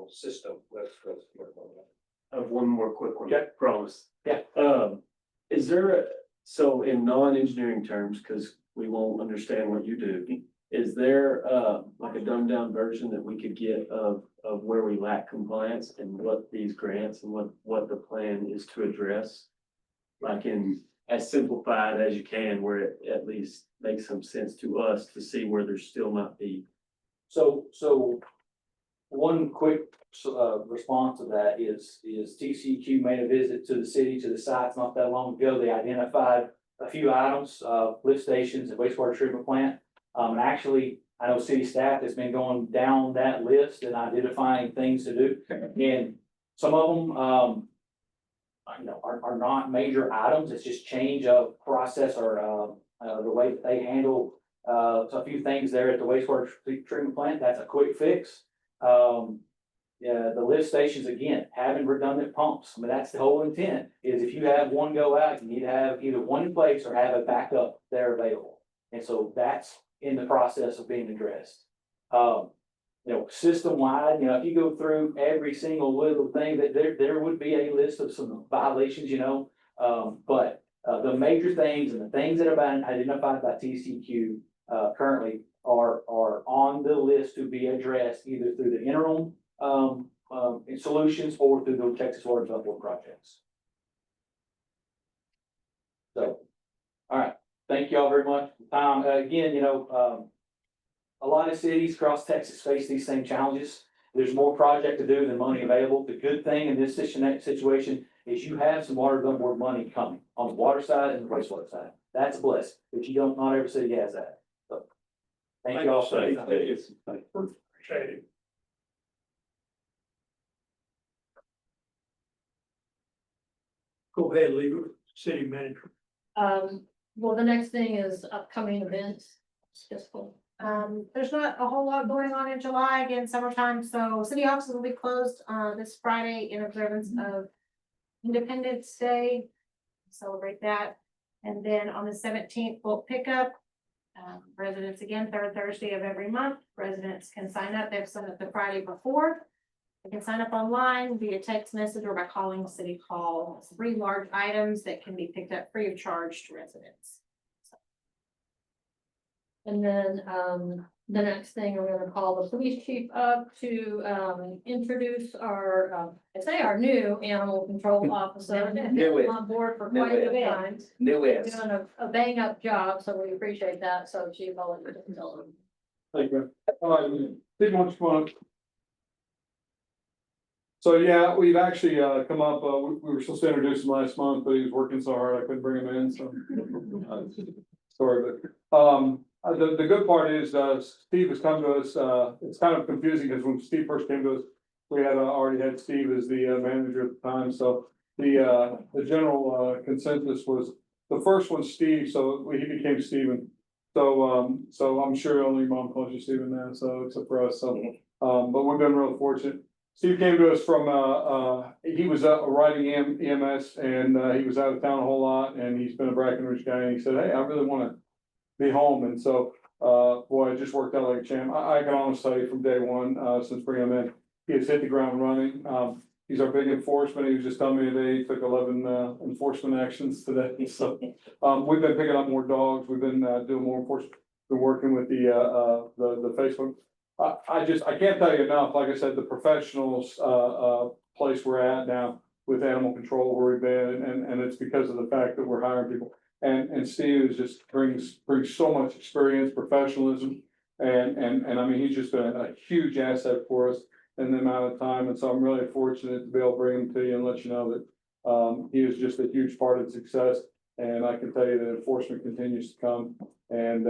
system. Let's work on that. I have one more quick one, Okay. promise. Yeah. Is there, so in non-engineering terms, because we won't understand what you do, is there, like a dumbed down version that we could get of where we lack compliance and what these grants and what the plan is to address? Like in as simplified as you can, where it at least makes some sense to us to see where there still might be. So one quick response to that is TCQ made a visit to the city, to the sites not that long ago. They identified a few items, lift stations and wastewater treatment plant. And actually, I know city staff has been going down that list and identifying things to do. And some of them, are not major items. It's just change of process or the way that they handle a few things there at the wastewater treatment plant. That's a quick fix. Yeah, the lift stations, again, having redundant pumps. I mean, that's the whole intent, is if you have one go out, you need to have either one in place or have a backup there available. And so that's in the process of being addressed. System wide, if you go through every single little thing, that there would be a list of some violations, but the major things and the things that have been identified by TCQ currently are on the list to be addressed either through the interim solutions or through the Texas Water Development projects. So, all right, thank you all very much. Again, a lot of cities across Texas face these same challenges. There's more project to do than money available. The good thing in this situation is you have some water development board money coming on the water side and the wastewater side. That's a blessing, but not every city has that. So, thank you all. appreciate it. Go ahead, legal city manager. Well, the next thing is upcoming events. It's just cool. There's not a whole lot going on in July, again, summertime, so city offices will be closed, this Friday in observance of Independence Day, celebrate that. And then on the 17th, bulk pickup. Residents again, third Thursday of every month, residents can sign up. They've signed up the Friday before. They can sign up online via text message or by calling City Hall. It's 3 large items that can be picked up free of charge to residents. And then, the next thing, we're gonna call the police chief up to, introduce our, I'd say our new animal control officer. Been Newest. on board for quite a Newest. time, Newest. doing a bang up job, so we appreciate that, so chief, I'll let you tell them. Thank you. Steve, why don't you come on up? So, yeah, we've actually, come up, we were supposed to introduce him last month, but he was working so hard, I couldn't bring him in, so. Sorry, but, the good part is, Steve has come to us, it's kind of confusing, because when Steve first came to us, we had, already had Steve as the, manager at the time, so the general, consensus was, the first one, Steve, so he became Steven. So I'm sure only mom calls you Steven now, so except for us, so, but we've been real fortunate. Steve came to us from, he was riding EMS and, he was out of town a whole lot and he's been a Breckenridge guy and he said, hey, I really wanna be home. And so, boy, it just worked out like a champ. I can honestly tell you from day one, since bringing him in, he has hit the ground running. He's our big enforcement. He was just telling me today he took 11, enforcement actions today. So, we've been picking up more dogs. We've been, doing more enforcement. Been working with the Facebook. I can't tell you enough, like I said, the professionals, place we're at now with animal control where we've been, and it's because of the fact that we're hiring people. And Steve is just brings so much experience, professionalism, and I mean, he's just been a huge asset for us in the amount of time, and so I'm really fortunate to be able to bring him to you and let you know that, he is just a huge part of the success, and I can tell you that enforcement continues to come, and,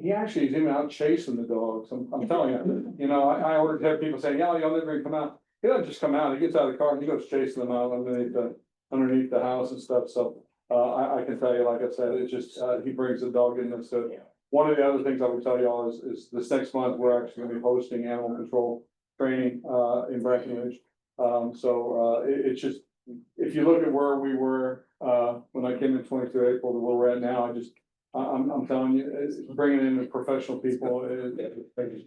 he actually is even out chasing the dogs. I'm telling you, you know, I ordered to have people saying, yeah, y'all never even come out. He doesn't just come out, he gets out of the car and he goes chasing them out underneath the house and stuff. So, I can tell you, like I said, it's just, he brings the dog in us. So one of the other things I would tell y'all is this next month, we're actually gonna be hosting animal control training, in Breckenridge. It's just, if you look at where we were, when I came in 22 April to where we're at now, I'm telling you, it's bringing in the professional people, it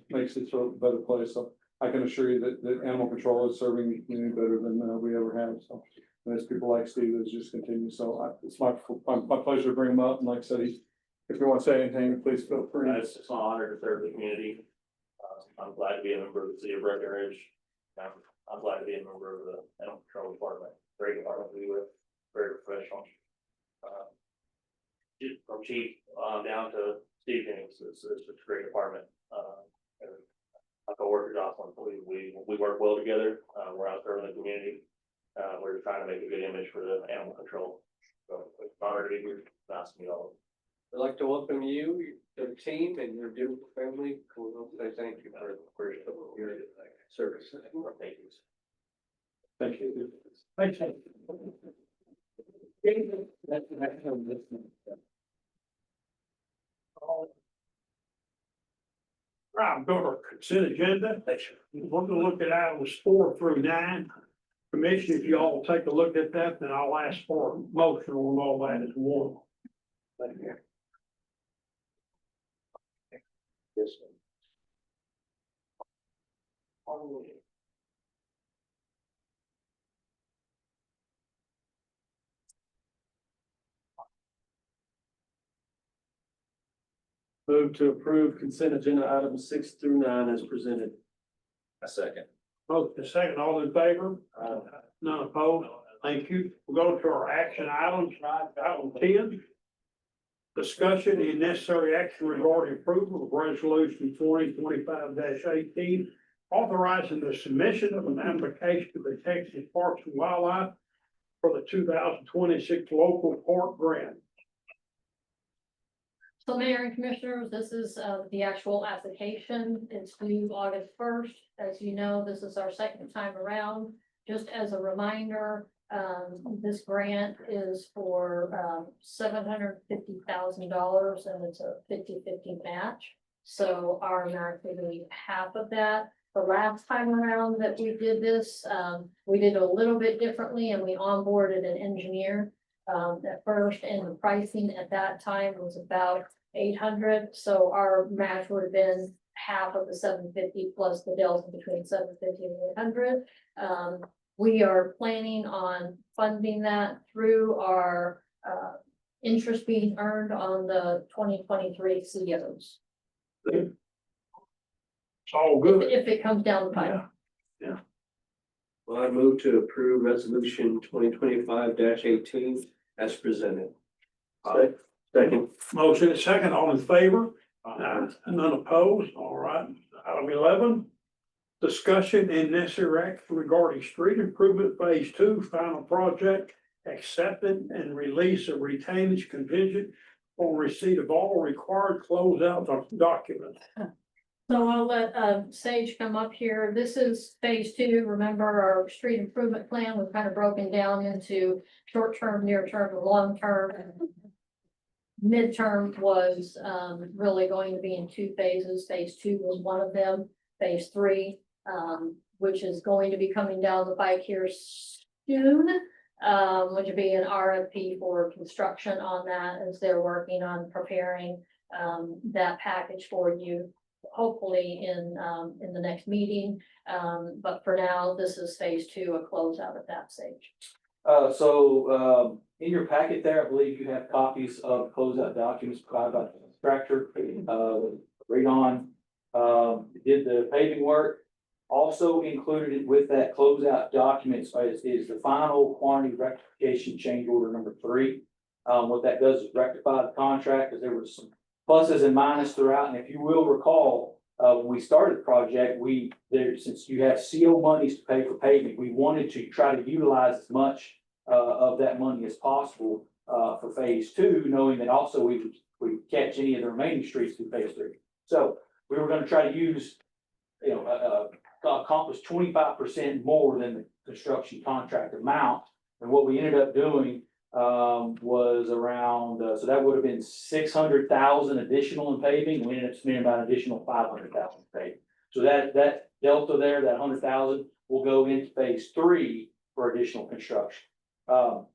makes it sort of a better place, so I can assure you that animal control is serving the community better than we ever have, so. And as people like Steve, it's just continue, so it's my pleasure to bring him up, and like I said, if you want to say anything, please feel free. It's an honor to serve the community. I'm glad to be a member of the city of Breckenridge. I'm glad to be a member of the animal control department, great department to be with, very professional. From chief, down to Steve Jennings, it's a great department. And my coworker Jocelyn, we work well together, we're out serving the community. We're trying to make a good image for the animal control. So it's an honor to be here, nice to meet all of you. I'd like to welcome you, the team and your beautiful family. We want to say thank you for your service. Thank you. Thank you. Thanks. Right, go to our consent agenda. We're gonna look at items 4 through 9. Commission, if y'all will take a look at that, then I'll ask for a motion on all that as one. Thank you. Yes. Move to approve consent agenda items 6 through 9 as presented. A second. Both the second, all in favor? None opposed? Thank you. We'll go to our action items, item 10. Discussion and necessary action regarding approval of resolution 2025-18, authorizing the submission of an application to the Texas Parks and Wildlife for the 2026 local park grant. So Mayor and Commissioners, this is the actual application. It's due August 1st. As you know, this is our second time around. Just as a reminder, this grant is for $750,000 and it's a 50-50 match. So our match will be half of that. the last time around that we did this, we did a little bit differently and we onboarded an engineer. At first, and the pricing at that time was about 800, so our match would have been half of the 750 plus the delta between 750 and 800. We are planning on funding that through our, interest being earned on the 2023 COs. It's all If, good. if it comes down the pipe. Well, I move to approve resolution 2025-18 as presented. Second. Motion is second, all in favor? None opposed, all right. Item 11. Discussion and necessary action regarding street improvement phase 2, final project, acceptance and release of retainage contingent on receipt of all required closeout documents. So I'll let Sage come up here. This is phase 2. Remember, our street improvement plan was kind of broken down into short-term, near-term, and long-term. Midterm was really going to be in 2 phases. Phase 2 was one of them. Phase 3, which is going to be coming down the pike here soon, which would be an RFP for construction on that as they're working on preparing that package for you. Hopefully in the next meeting, but for now, this is phase 2, a closeout at that stage. In your packet there, I believe you have copies of closeout documents provided by the contractor, Radon, did the paving work. Also included with that closeout documents is the final quantity rectification change order number 3. What that does is rectify the contract, because there was some pluses and minuses throughout, and if you will recall, when we started the project, since you have CO monies to pay for paving, we wanted to try to utilize as much of that money as possible for phase 2, knowing that also we would catch any of the remaining streets through phase 3. So we were gonna try to use, accomplish 25% more than the construction contract amount. And what we ended up doing was around, so that would have been 600,000 additional in paving. We ended up spending about an additional 500,000 in paving. So that delta there, that 100,000 will go into phase 3 for additional construction. So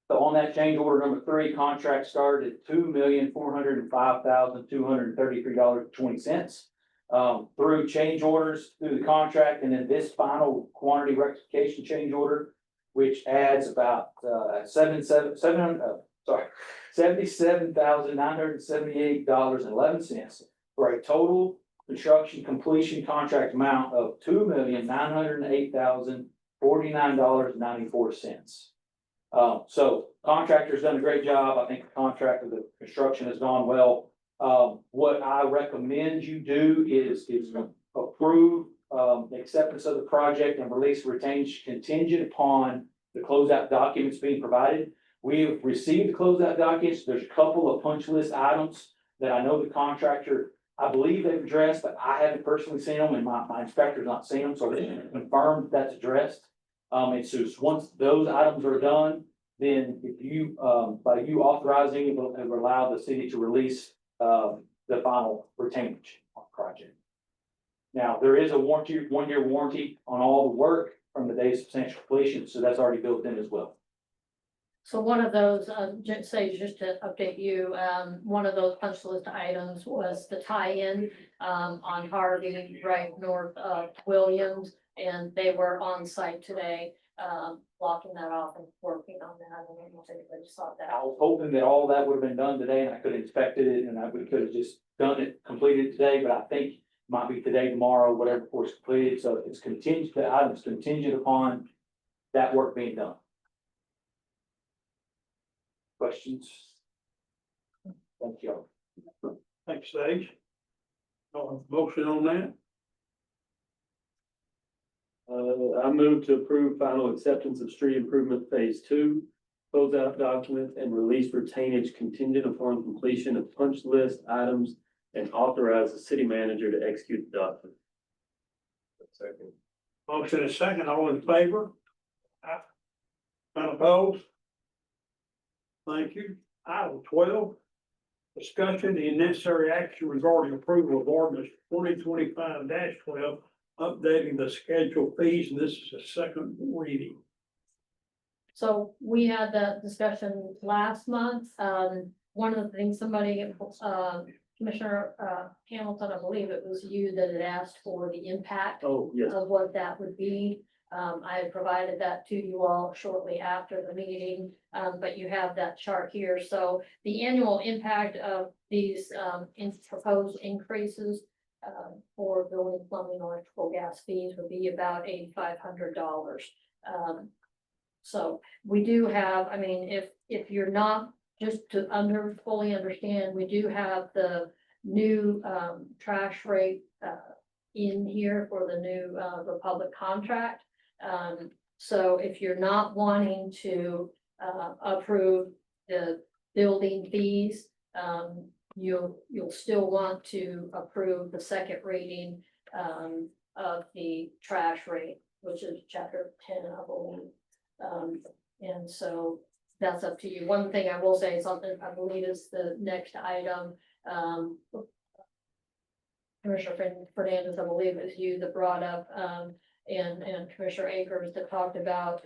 on that change order number 3, contract started at $2,405,233.20. Through change orders through the contract, and then this final quantity rectification change order, which adds about $77,978.11 for a total construction completion contract amount of $2,908,049.94. So contractor's done a great job. I think the contract of the construction has gone well. What I recommend you do is approve acceptance of the project and release retainage contingent upon the closeout documents being provided. We have received the closeout documents. There's a couple of punch list items that I know the contractor, I believe they've addressed, but I haven't personally seen them, and my inspector's not seen them, so they confirmed that's addressed. It's just once those items are done, then if you, by you authorizing, it will allow the city to release the final retainage on the project. Now, there is a warranty, 1-year warranty on all the work from the day of substantial completion, so that's already built in as well. So one of those, just to update you, one of those punch list items was the tie-in on Harvey, right north of Williams, and they were on site today, blocking that off and working on that. I don't know if anybody saw that. I was hoping that all that would have been done today, and I could have inspected it, and we could have just done it, completed it today, but I think it might be today, tomorrow, whatever course completed, so it's contingent, the item's contingent upon that work being done. Questions? Thank you. Thanks, Sage. Motion on that? I move to approve final acceptance of street improvement phase 2, closeout document and release retainage contingent upon completion of punch list items and authorize the city manager to execute the document. Second. Motion is second, all in favor? None opposed? Thank you. Item 12. Discussion and necessary action regarding approval of ordinance 2025-12 updating the schedule fees, and this is a second reading. So we had that discussion last month. One of the things somebody, Commissioner, Hamilton, I believe it was you that had asked for the impact Oh, yes. of what that would be. I had provided that to you all shortly after the meeting, but you have that chart here. So the annual impact of these, proposed increases for building, plumbing, electrical, gas fees would be about $8,500. So we do have, I mean, if you're not, just to fully understand, we do have the new, trash rate, in here for the new, Republic contract. So if you're not wanting to, approve the building fees, you'll still want to approve the second reading, of the trash rate, which is chapter 10, I believe. And so that's up to you. One thing I will say, something I believe is the next item, Commissioner Fernandez, I believe it was you that brought up, and Commissioner Akers that talked about,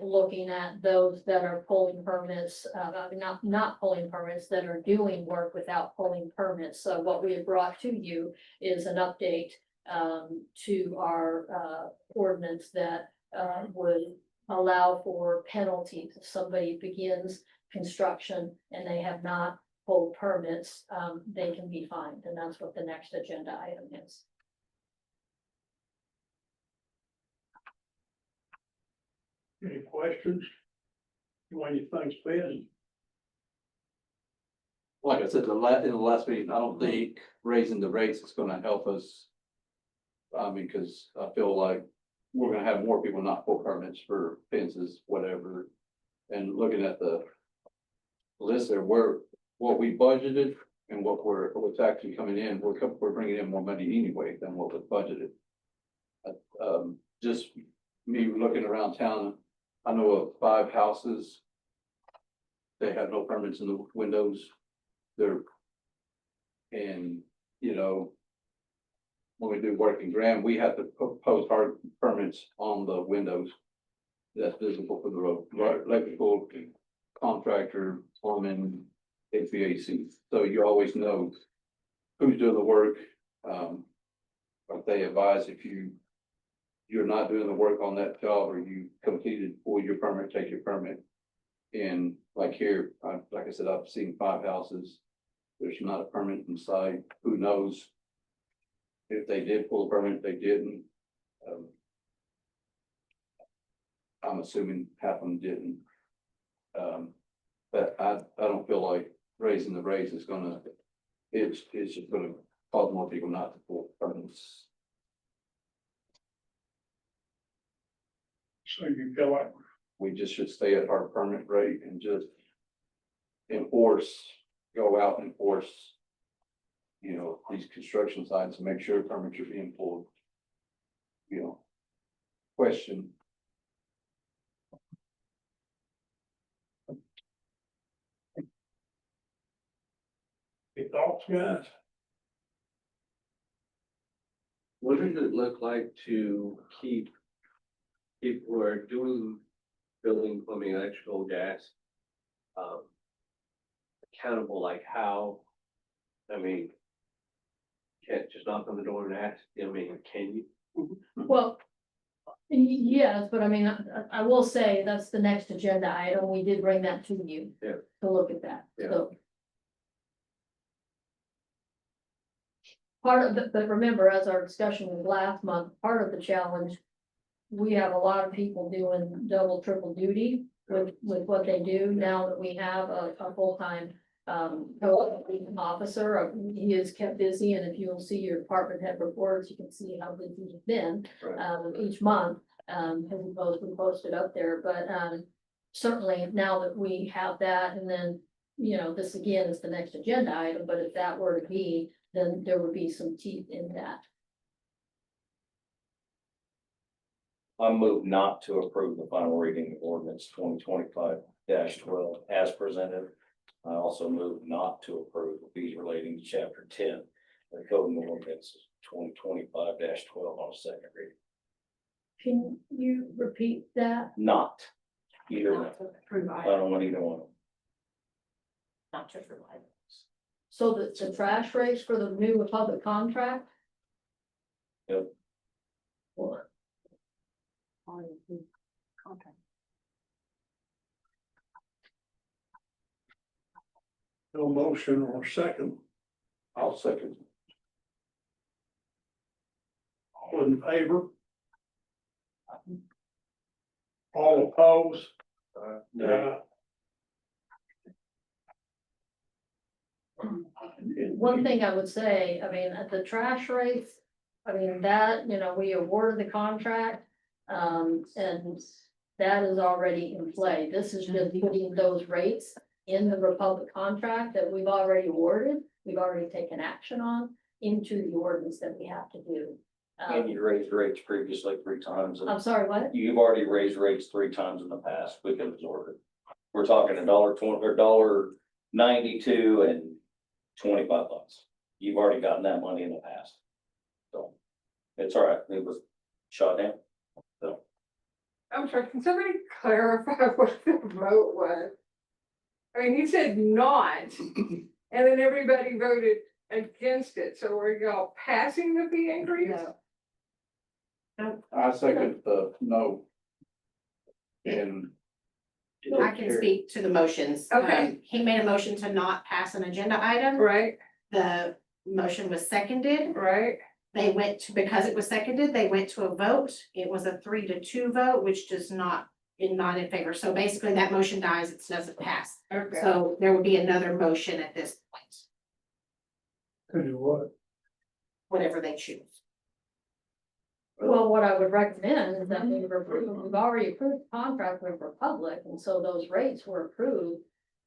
looking at those that are pulling permits, not pulling permits, that are doing work without pulling permits. So what we have brought to you is an update, to our, ordinance that, would allow for penalties if somebody begins construction and they have not pulled permits, they can be fined, and that's what the next agenda item is. Any questions? What do you think's best? Like I said, in the last meeting, I don't think raising the rates is gonna help us. I mean, cause I feel like we're gonna have more people not pull permits for fences, whatever. And looking at the list there, what we budgeted and what's actually coming in, we're bringing in more money anyway than what was budgeted. Just me looking around town, I know of 5 houses. They have no permits in the windows. And, you know, when we do working ground, we have to post hard permits on the windows that's visible from the road, electrical contractor, plumbing, HVAC. So you always know who's doing the work. But they advise if you're not doing the work on that job or you completed for your permit, take your permit. And like here, like I said, I've seen 5 houses. There's not a permit inside. Who knows? If they did pull a permit, they didn't. I'm assuming half of them didn't. But I don't feel like raising the rates is gonna, it's just gonna cause more people not to pull permits. So you feel like We just should stay at our permit rate and just go out and enforce, you know, these construction sites and make sure permits are being pulled. You know, question. your thoughts, guys? What does it look like to keep people who are doing building, plumbing, electrical, gas, accountable, like how, I mean, can't just knock on the door and ask, I mean, can you? Well, yes, but I mean, I will say that's the next agenda item. We did bring that to you. Yeah. To look at that, Yeah. so. Part of it, but remember, as our discussion was last month, part of the challenge, we have a lot of people doing double, triple duty with what they do now that we have a full-time code officer. He is kept busy, and if you'll see your department head reports, you can see how busy he's been each month. We posted up there, but certainly now that we have that, and then, you know, this again is the next agenda item, but if that were to be, then there would be some teeth in that. I move not to approve the final reading of ordinance 2025-12 as presented. I also move not to approve the fees relating to chapter 10 of the code of ordinances. 2025-12 on second reading. Can you repeat that? Not either one. Not to approve I items, don't want either one. not to approve items. So the trash rates for the new Republic contract? Yep. Or, Contract. No motion or second. I'll second. All in favor? All opposed? No. one thing I would say, I mean, at the trash rates, I mean, that, you know, we awarded the contract. And that is already in play. This is just putting those rates in the Republic contract that we've already awarded. We've already taken action on into the ordinance that we have to do. And you raised rates previously 3 times. and I'm sorry, what? You've already raised rates 3 times in the past. We can absorb it. We're talking $1.20 or $1.92 and 25 bucks. You've already gotten that money in the past. So it's all right. It was shot down. So I'm sorry, can somebody clarify what the vote was? I mean, he said not, and then everybody voted against it, so were y'all passing the fee increase? No. I second the no. And I can speak to the motions. Okay. He made a motion to not pass an agenda item. Right, The motion was seconded. right, They went to, because it was seconded, they went to a vote. It was a 3-2 vote, which does not, not in favor. So basically that motion dies, it doesn't pass. okay. So there will be another motion at this point, To do what? whatever they choose. Well, what I would recommend is that we've already approved the contract with Republic, and so those rates were approved.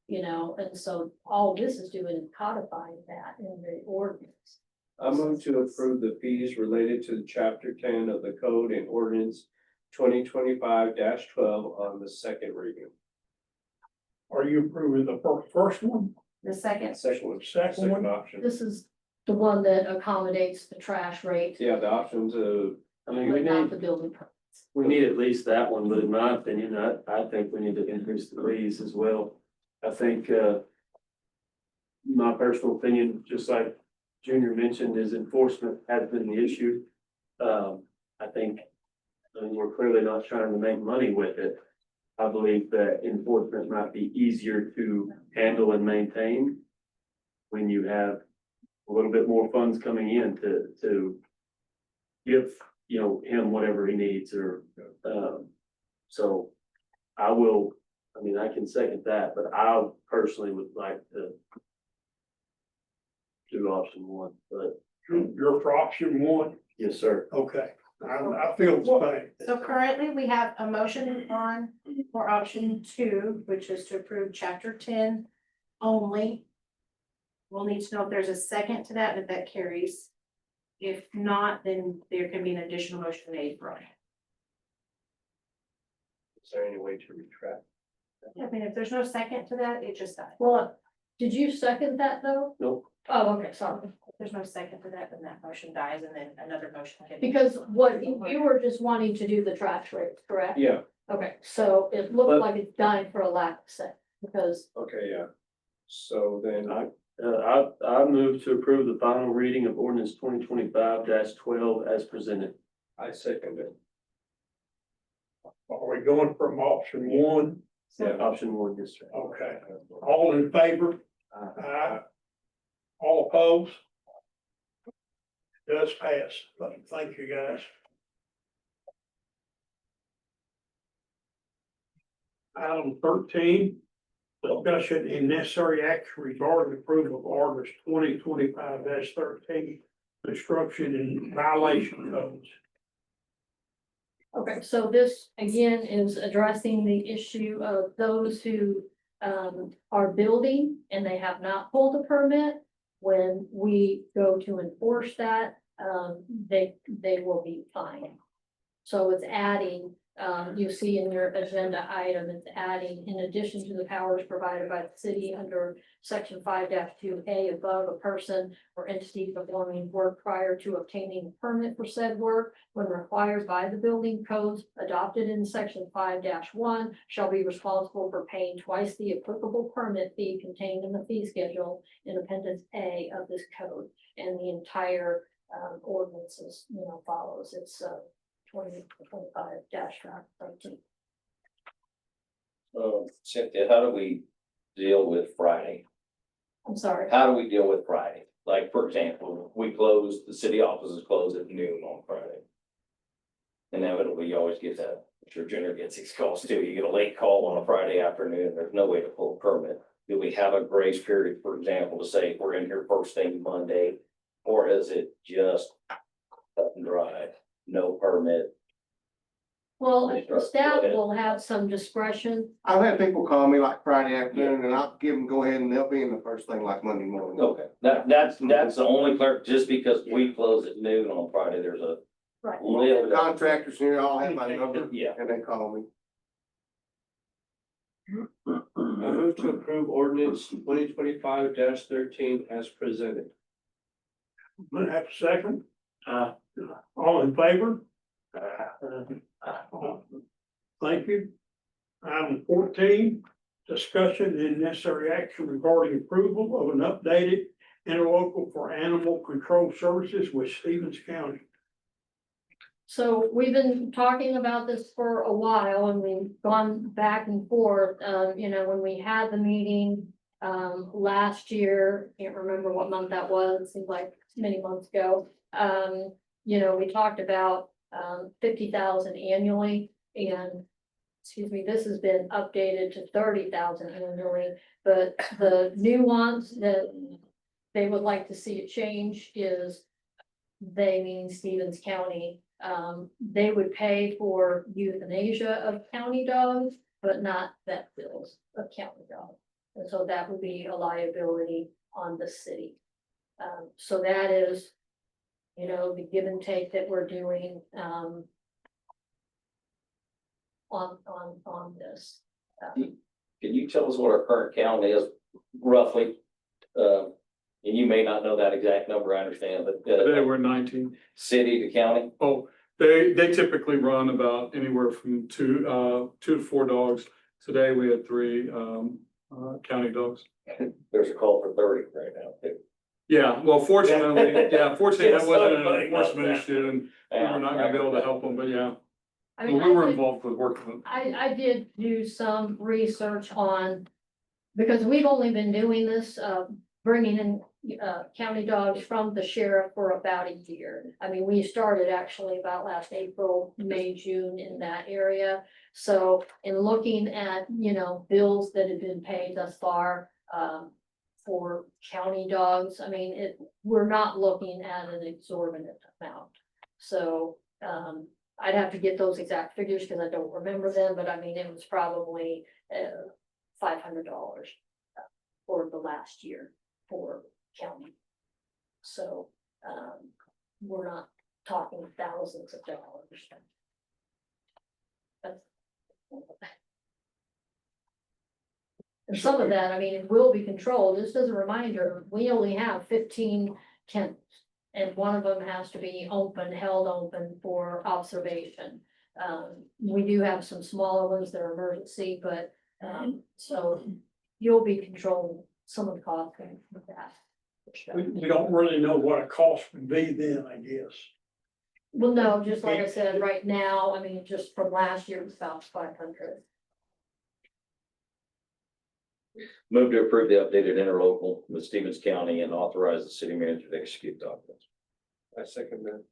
You know, and so all this is doing is codifying that in the ordinance. I move to approve the fees related to chapter 10 of the code and ordinance 2025-12 on the second reading. Are you approving the first one? The second, Second one, Second second one? option. This is the one that accommodates the trash rate, Yeah, the options of, I mean, we but not need, the building permits. we need at least that one, but in my opinion, I think we need to increase the fees as well. I think, my personal opinion, just like Junior mentioned, is enforcement has been the issue. I think, I mean, we're clearly not trying to make money with it. I believe that enforcement might be easier to handle and maintain when you have a little bit more funds coming in to give, you know, him whatever he needs or, so I will, I mean, I can second that, but I personally would like to do option 1, but You're for option 1? yes, sir. Okay, I feel the same. so currently we have a motion on for option 2, which is to approve chapter 10 only. We'll need to know if there's a second to that, if that carries. If not, then there can be an additional motion made, right? is there any way to retract? I mean, if there's no second to that, it just dies. Well, did you second that though? Nope. Oh, okay, sorry. If there's no second to that, then that motion dies and then another motion can. Because what you were just wanting to do the trash rates, correct? Yeah, Okay, so it looked But- like it's dying for a lack of second, because okay, yeah. So then I move to approve the final reading of ordinance 2025-12 as presented. I second it. Are we going from option 1? Yeah, option 1, yes, sir. Okay, all in favor? Aye. All opposed? Does pass. Thank you, guys. Item 13, discussion and necessary action regarding approval of orders 2025-13, construction and violation codes. okay, so this again is addressing the issue of those who are building and they have not pulled a permit. When we go to enforce that, they will be fined. So it's adding, you see in your agenda item, it's adding, in addition to the powers provided by the city under section 5-2A above, a person or entity performing work prior to obtaining a permit for said work when required by the building codes adopted in section 5-1 shall be responsible for paying twice the applicable permit fee contained in the fee schedule in appendix A of this code. And the entire ordinance is, follows. It's 2025-13. Cynthia, how do we deal with Friday? I'm sorry. How do we deal with Friday? Like, for example, we close, the city offices close at noon on Friday. Inevitably, you always get that, I'm sure Junior gets these calls too. You get a late call on a Friday afternoon, there's no way to pull a permit. Do we have a grace period, for example, to say we're in here first thing Monday? Or is it just cut and dry, no permit? Well, staff will have some discretion. I've had people call me like Friday afternoon and I'll give them, go ahead and they'll be in the first thing like Monday morning. Okay, that's the only clerk, just because we close at noon on Friday, there's a Right. little. Contractors here all have my number Yeah. and they call me. I move to approve ordinance 2025-13 as presented. Gonna have a second? All in favor? Thank you. Item 14, discussion and necessary action regarding approval of an updated interlocal for animal control services with Stevens County. So we've been talking about this for a while and we've gone back and forth. When we had the meeting last year, can't remember what month that was, seems like many months ago. We talked about 50,000 annually and, this has been updated to 30,000 annually. But the nuance that they would like to see it change is they mean Stevens County. They would pay for euthanasia of county dogs, but not vet bills of county dogs. And so that would be a liability on the city. So that is, the give and take that we're doing, on this. Can you tell us what our current count is roughly? And you may not know that exact number, I understand, but Today we're 19. city to county? Oh, they typically run about anywhere from two to four dogs. Today we had 3 county dogs. There's a call for 30 right now too. Yeah, well, fortunately that wasn't an Somebody enforcement knows issue and we were not gonna be able to help them, but yeah. I But mean, we were I did- involved with working with them. I did do some research on, because we've only been doing this, bringing in county dogs from the sheriff for about a year. I mean, we started actually about last April, May, June in that area. So in looking at, bills that have been paid thus far, for county dogs, I mean, we're not looking at an exorbitant amount. So, I'd have to get those exact figures because I don't remember them, but I mean, it was probably $500 for the last year for county. So, we're not talking thousands of dollars. That's- And some of that, I mean, it will be controlled. Just as a reminder, we only have 15 kennels. And one of them has to be held open for observation. We do have some smaller ones that are emergency, but, so you'll be controlling some of the costs with that. We don't really know what a cost would be then, I guess. Well, no, just like I said, right now, I mean, just from last year, it was about 500. Move to approve the updated interlocal with Stevens County and authorize the city manager to execute documents. I second that.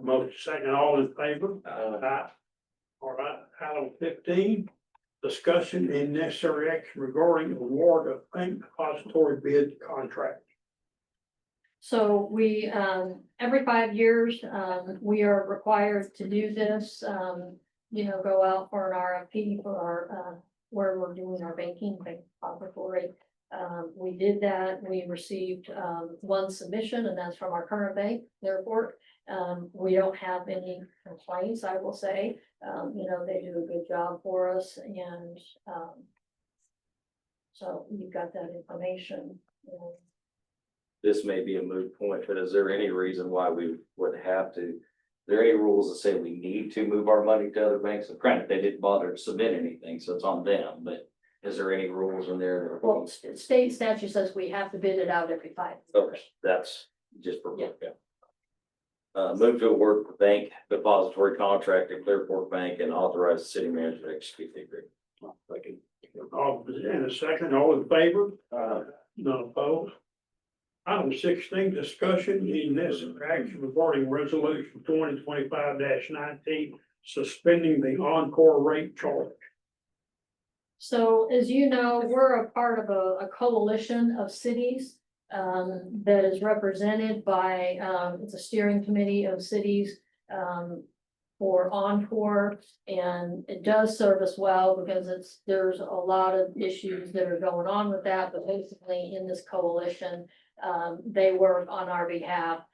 Motion second, all in favor? Aye. All right, item 15, discussion and necessary action regarding award of bank depository bid contract. So we, every 5 years, we are required to do this, go out for an RFP for our, where we're doing our bank depository. We did that, we received, one submission and that's from our current bank, their report. We don't have any complaints, I will say, they do a good job for us and, So you've got that information. This may be a moot point, but is there any reason why we would have to? Are there any rules that say we need to move our money to other banks? And granted, they didn't bother to submit anything, so it's on them, but is there any rules in there? Well, state statute says we have to bid it out every 5 years. Okay, that's just for. Yeah. Move to award the bank depository contract to Clearport Bank and authorize the city manager to execute the agreement. All, in a second, all in favor? None opposed. Item 16, discussion and necessary action regarding resolution 2025-19, suspending the encore rate charge. So as you know, we're a part of a coalition of cities that is represented by, it's a steering committee of cities for Encore. And it does serve us well because there's a lot of issues that are going on with that, but basically in this coalition, they work on our behalf,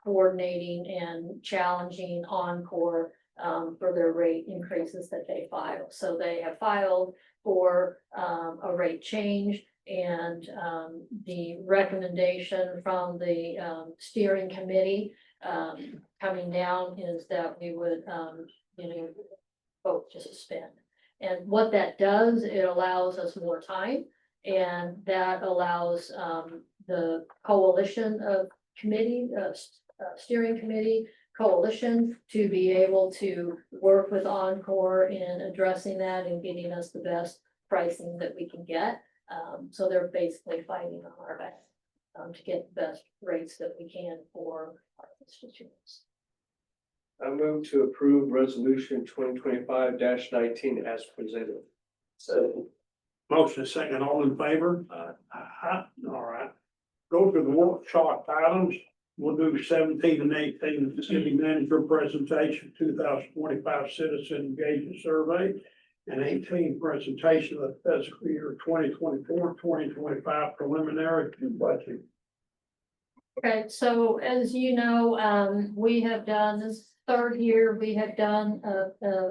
coordinating and challenging Encore for their rate increases that they file. So they have filed for a rate change, and the recommendation from the steering committee coming down is that we would vote to suspend. And what that does, it allows us more time, and that allows the coalition of committee, steering committee coalition to be able to work with Encore in addressing that and getting us the best pricing that we can get. So they're basically fighting on our back to get the best rates that we can for our constituents. I move to approve resolution 2025-19 as presented. So. Motion is second, all in favor? All right. Go to the workshop items. We'll do 17 and 18, the city manager presentation, 2025 citizen engagement survey, and 18 presentation of the fiscal year 2024-2025 preliminary budget. Okay, so as you know, we have done this third year, we have done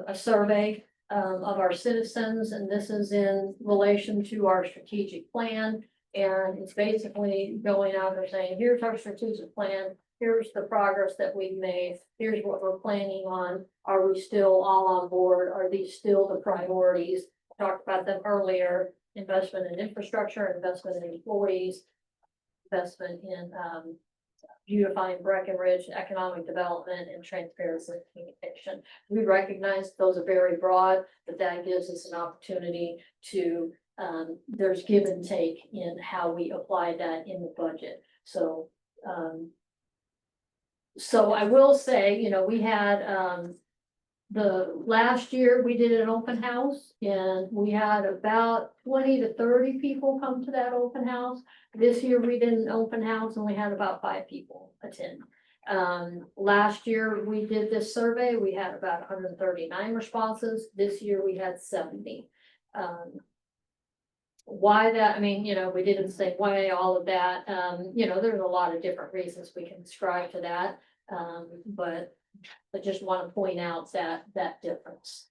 a survey of our citizens, and this is in relation to our strategic plan. And it's basically going out there saying, here's our strategic plan, here's the progress that we've made, here's what we're planning on. Are we still all on board? Are these still the priorities? I talked about them earlier: investment in infrastructure, investment in employees, investment in beautifying Breckenridge, economic development, and transparency and communication. We recognize those are very broad, but that gives us an opportunity to there's give and take in how we apply that in the budget. So I will say, we had the last year we did an open house, and we had about 20 to 30 people come to that open house. This year we did an open house and we had about 5 people attend. Last year we did this survey, we had about 139 responses. This year we had 70. Why that? I mean, we did it the same way, all of that. There's a lot of different reasons we can ascribe to that. But I just want to point out that difference.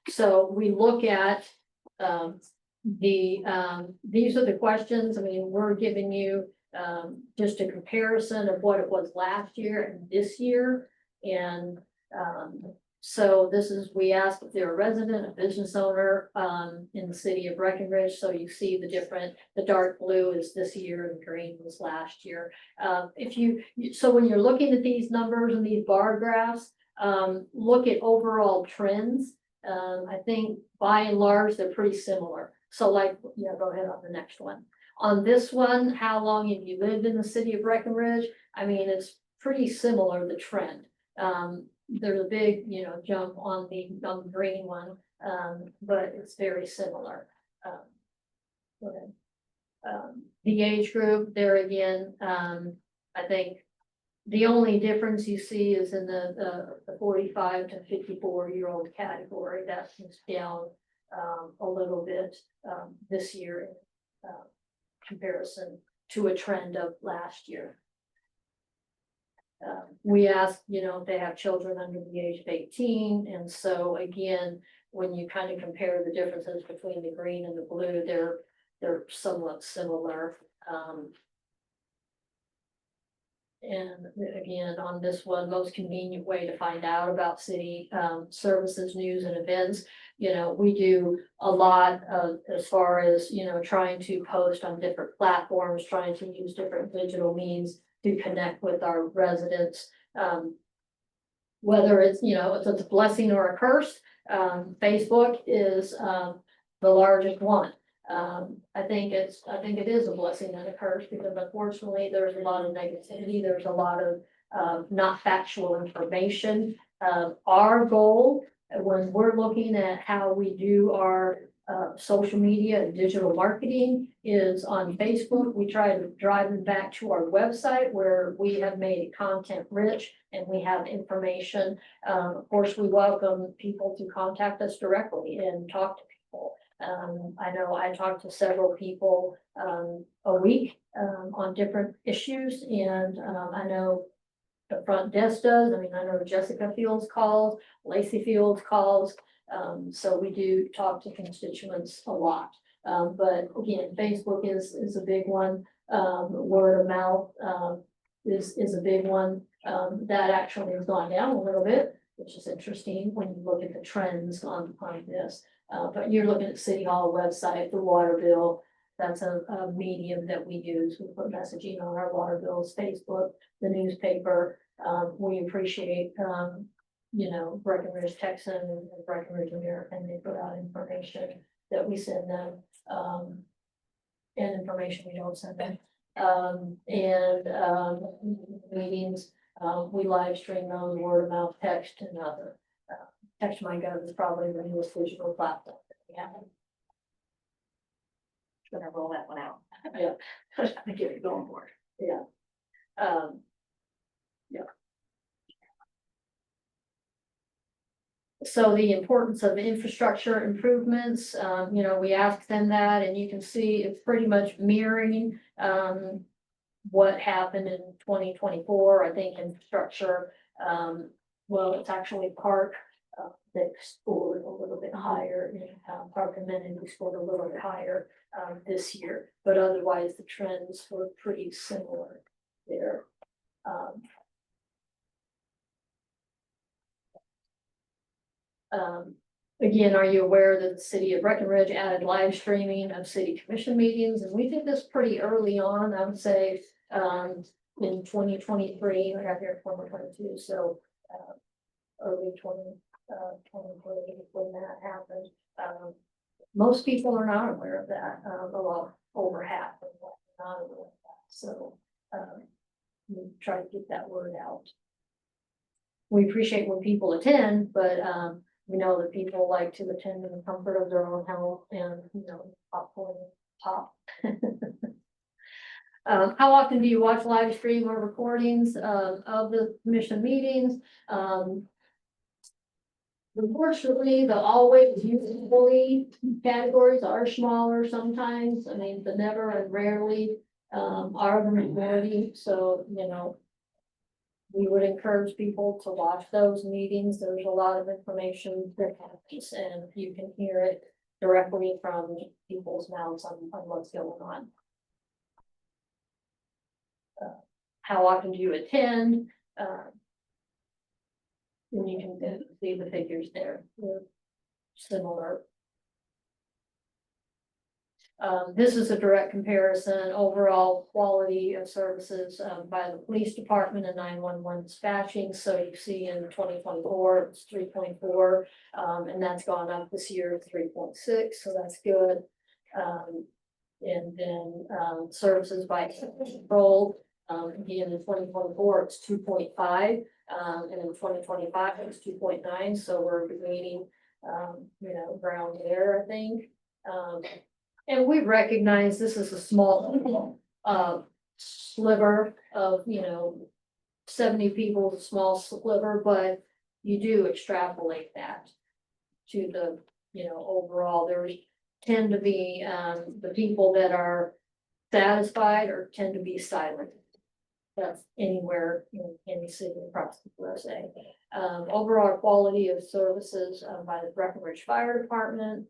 So we look at these are the questions. I mean, we're giving you just a comparison of what it was last year and this year. And so we asked if they're a resident, a business owner in the city of Breckenridge. So you see the dark blue is this year and green was last year. So when you're looking at these numbers and these bar graphs, look at overall trends. I think by and large, they're pretty similar. So go ahead on the next one. On this one, how long have you lived in the city of Breckenridge? I mean, it's pretty similar, the trend. There's a big, jump on the green one, but it's very similar. Go ahead. The age group there again, I think the only difference you see is in the 45 to 54-year-old category. That's down a little bit this year in comparison to a trend of last year. We asked, if they have children under the age of 18. And so again, when you kind of compare the differences between the green and the blue, they're somewhat similar. And again, on this one, most convenient way to find out about city services, news and events. You know, we do a lot of, as far as, you know, trying to post on different platforms, trying to use different digital means to connect with our residents. Whether it's, you know, if it's a blessing or a curse, Facebook is the largest one. I think it is a blessing and a curse, because unfortunately, there's a lot of negativity, there's a lot of not factual information. Our goal, when we're looking at how we do our social media and digital marketing, is on Facebook. We try to drive them back to our website, where we have made it content rich and we have information. Of course, we welcome people to contact us directly and talk to people. I know I talk to several people a week on different issues, and I know the front desk does. I mean, I know Jessica Fields calls, Lacey Fields calls. So we do talk to constituents a lot. But again, Facebook is a big one. Word of mouth is a big one. That actually has gone down a little bit, which is interesting when you look at the trends on this. But you're looking at City Hall website, the water bill. That's a medium that we use. We put messaging on our water bills, Facebook, the newspaper. We appreciate, you know, Breckenridge Texan and Breckenridge American. They put out information that we send them, and information we don't send them. Meetings, we live stream those, word of mouth, text, and other. Text My Gov is probably the newest digital platform that we have. Gonna roll that one out. Yeah. To get it going for it. Yeah. Yeah. So the importance of infrastructure improvements, you know, we asked them that, and you can see it's pretty much mirroring, what happened in 2024. I think infrastructure, well, it's actually park, that scored a little bit higher, park amenities scored a little bit higher, this year, but otherwise the trends were pretty similar there. Again, are you aware that the city of Breckenridge added live streaming of city commission meetings? And we did this pretty early on, I would say, in 2023, I got here in 2022, so, early 2023 when that happened. Most people are not aware of that, well, over half of them are not aware of that, so, we try to get that word out. We appreciate when people attend, but, we know that people like to attend in the comfort of their own home and, you know, popcorn pop. How often do you watch live stream or recordings of the commission meetings? Unfortunately, the always usually categories are smaller sometimes. I mean, the never and rarely are the majority. So, you know, we would encourage people to watch those meetings. There's a lot of information that happens, and you can hear it directly from people's mouths on what's going on. How often do you attend? And you can see the figures there. They're similar. This is a direct comparison, overall quality of services by the police department and 911 dispatching. So you see in 2024, it's 3.4, and that's gone up this year to 3.6, so that's good. And then services by control, again in 2024, it's 2.5, and in 2025, it's 2.9, so we're gaining, you know, ground there, I think. And we recognize this is a small sliver of, you know, 70 people, a small sliver, but you do extrapolate that to the, you know, overall, there's tend to be the people that are satisfied or tend to be silent. that's anywhere in any city across the USA. Overall quality of services by the Breckenridge Fire Department,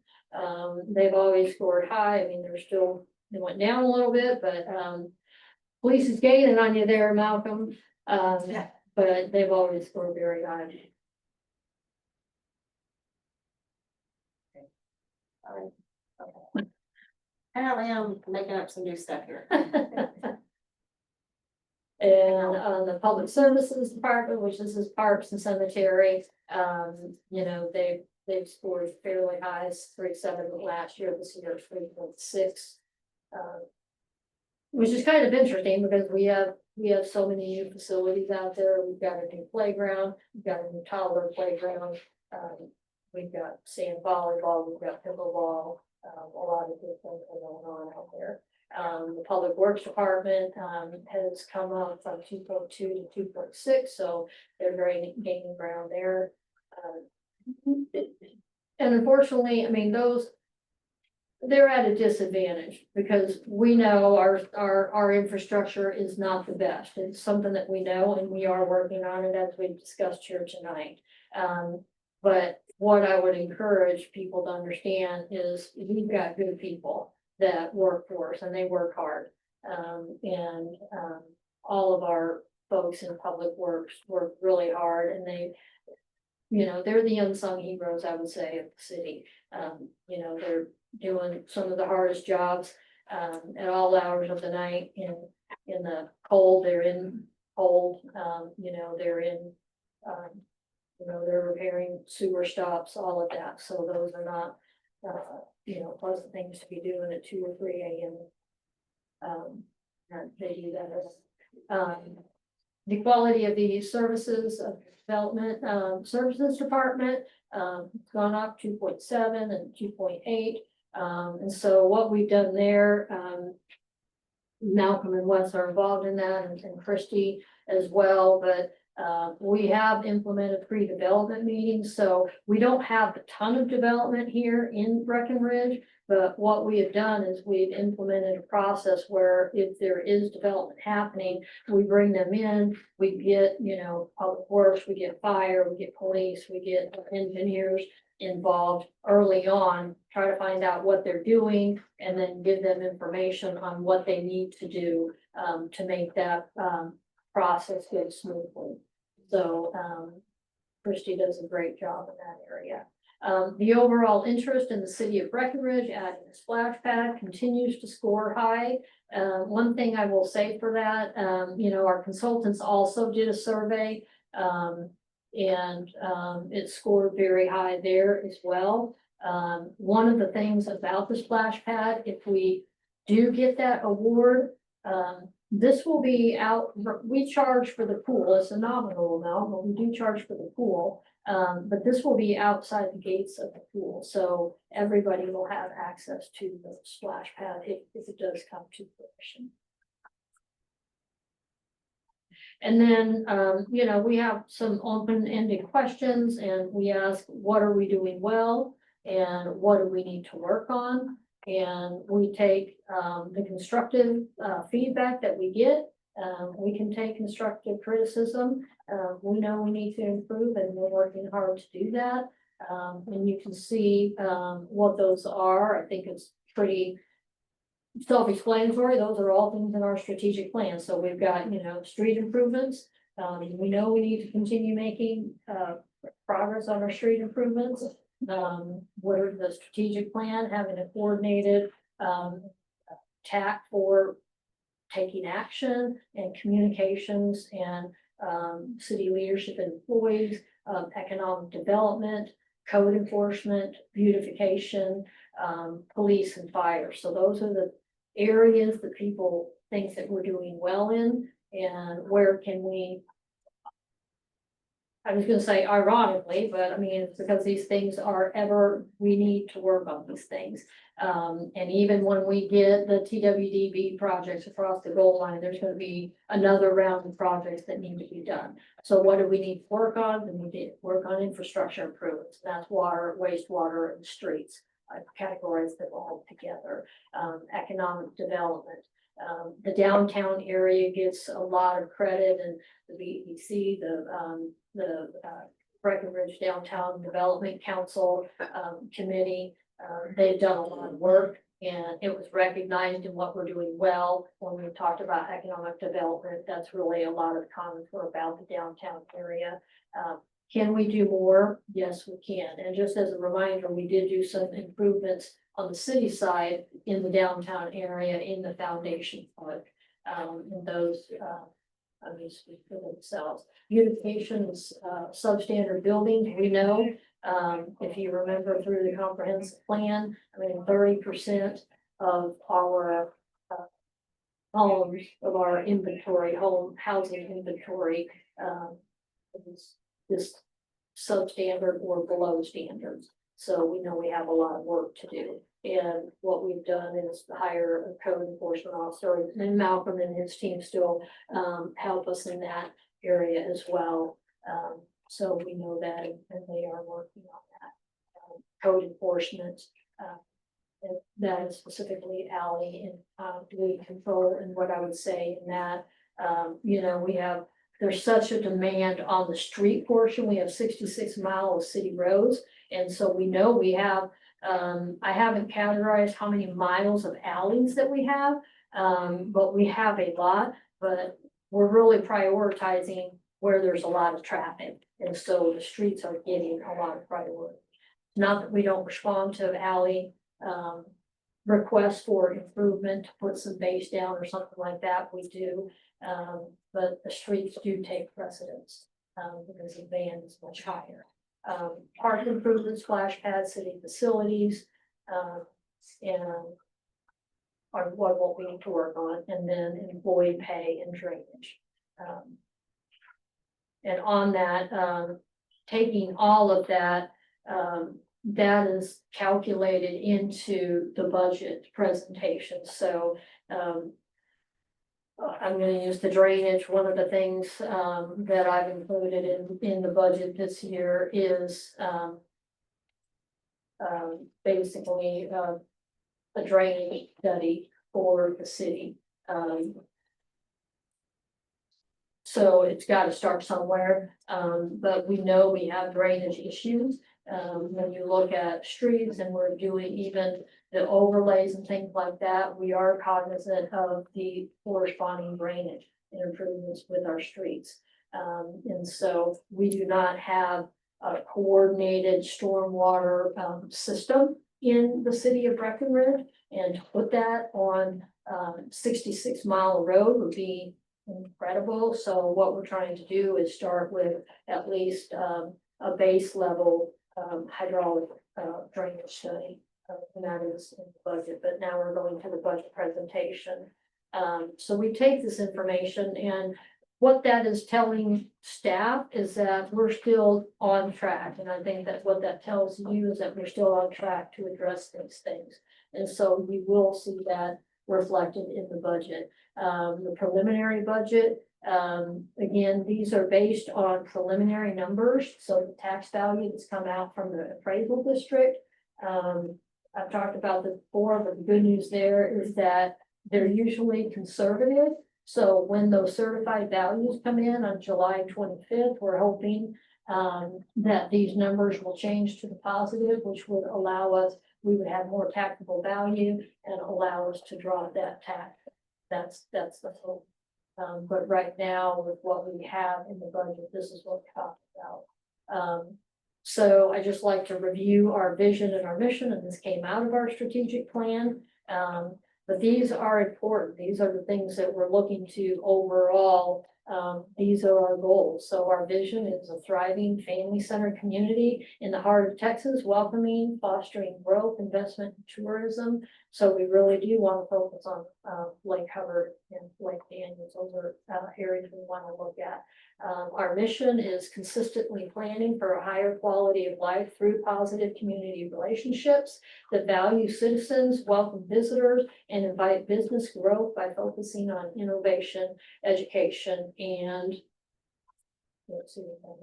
they've always scored high. I mean, they went down a little bit, but police is gaining on you there, Malcolm. But they've always scored very high. Apparently I'm making up some new stuff here. And the Public Services Department, which is his parks and cemetery, you know, they've scored fairly high, 3.7 last year, this year 3.6. Which is kind of interesting because we have so many new facilities out there. We've got a new playground, we've got a new toddler playground. We've got sand volleyball, we've got pickleball, a lot of good things are going on out there. The Public Works Department has come up from 2.2 to 2.6, so they're gaining ground there. And unfortunately, I mean, they're at a disadvantage because we know our infrastructure is not the best. It's something that we know and we are working on it as we discussed here tonight. But what I would encourage people to understand is we've got good people that work for us and they work hard. All of our folks in public works work really hard and they, you know, they're the unsung heroes, I would say, of the city. You know, they're doing some of the hardest jobs at all hours of the night in the cold, they're in cold, you know, they're in you know, they're repairing sewer stops, all of that. So those are not you know, pleasant things to be doing at 2 or 3 a.m. And they do that. The quality of the services of development services department gone up 2.7 and 2.8. And so what we've done there, Malcolm and Wes are involved in that and Christie as well, but we have implemented pre-development meetings, so we don't have a ton of development here in Breckenridge, but what we have done is we've implemented a process where if there is development happening, we bring them in, we get, you know, public works, we get fire, we get police, we get engineers involved early on, try to find out what they're doing, and then give them information on what they need to do to make that process go smoothly. So Christie does a great job in that area. The overall interest in the city of Breckenridge adding a splash pad continues to score high. One thing I will say for that, you know, our consultants also did a survey and it scored very high there as well. One of the things about the splash pad, if we do get that award, this will be out, we charge for the pool, it's a nominal amount, but we do charge for the pool. But this will be outside the gates of the pool, so everybody will have access to the splash pad if it does come to fruition. And then, you know, we have some open-ended questions and we ask, what are we doing well? And what do we need to work on? And we take the constructive feedback that we get. We can take constructive criticism. We know we need to improve and we're working hard to do that. And you can see what those are. I think it's pretty self-explanatory. Those are all things in our strategic plan. So we've got, you know, street improvements. We know we need to continue making progress on our street improvements. What are the strategic plan, having a coordinated tack for taking action and communications and city leadership and employees, economic development, code enforcement, beautification, police and fire. So those are the areas that people think that we're doing well in, and where can we, I was gonna say ironically, but I mean, it's because these things are we need to work on these things. And even when we get the TWDB projects across the goal line, there's gonna be another round of projects that need to be done. So what do we need to work on? We need to work on infrastructure improvements. That's water, wastewater, and streets. I've categorized them all together. Economic development. The downtown area gets a lot of credit, and the BEC, Breckenridge Downtown Development Council, Committee, they've done a lot of work, and it was recognized in what we're doing well. When we talked about economic development, that's really a lot of the comments were about the downtown area. Can we do more? Yes, we can. And just as a reminder, we did do some improvements on the city side in the downtown area in the foundation fund. And those, speak for themselves. Beautification is, substandard buildings, we know. If you remember through the comprehensive plan, 30% of our homes, of our inventory, housing inventory, is this substandard or below standards. So we know we have a lot of work to do. And what we've done is hire a code enforcement officer, and Malcolm and his team still help us in that area as well. So we know that, and they are working on that. Code enforcement, and that is specifically alley and weed control. And what I would say in that, there's such a demand on the street portion. We have 66 miles of city roads. And so we know we have, I haven't categorized how many miles of alleys that we have, but we have a lot, but we're really prioritizing where there's a lot of traffic. And so the streets are getting a lot of priority. Not that we don't respond to alley, requests for improvement, to put some base down or something like that, we do. But the streets do take precedence, because the van is much higher. Park improvements, splash pad, city facilities, and are what we need to work on, and then employee pay and drainage. And on that, taking all of that, that is calculated into the budget presentation. So, I'm gonna use the drainage. One of the things that I've included in the budget this year is basically a drainage study for the city. So it's gotta start somewhere, but we know we have drainage issues. When you look at streets and we're doing even the overlays and things like that, we are cognizant of the corresponding drainage and improvements with our streets. And so we do not have a coordinated stormwater system in the city of Breckenridge, and to put that on 66-mile road would be incredible. So what we're trying to do is start with at least a base level hydraulic drainage study, and that is in the budget. But now we're going to the budget presentation. So we take this information, and what that is telling staff is that we're still on track. And I think that what that tells you is that we're still on track to address these things. And so we will see that reflected in the budget. The preliminary budget, again, these are based on preliminary numbers. So the tax value that's come out from the appraisal district. I've talked about this before, but the good news there is that they're usually conservative. So when those certified values come in on July 25th, we're hoping that these numbers will change to the positive, which would allow us, we would have more taxable value and allow us to drop that tax. That's the hope. But right now, with what we have in the budget, this is what we talked about. So I just like to review our vision and our mission, and this came out of our strategic plan. But these are important. These are the things that we're looking to overall. These are our goals. So our vision is a thriving, family-centered community in the heart of Texas, welcoming, fostering growth, investment, and tourism. So we really do want to focus on Lake Hubbard and Lake Daniels. Those are areas we want to look at. Our mission is consistently planning for a higher quality of life through positive community relationships that value citizens, welcome visitors, and invite business growth by focusing on innovation, education, and let's see what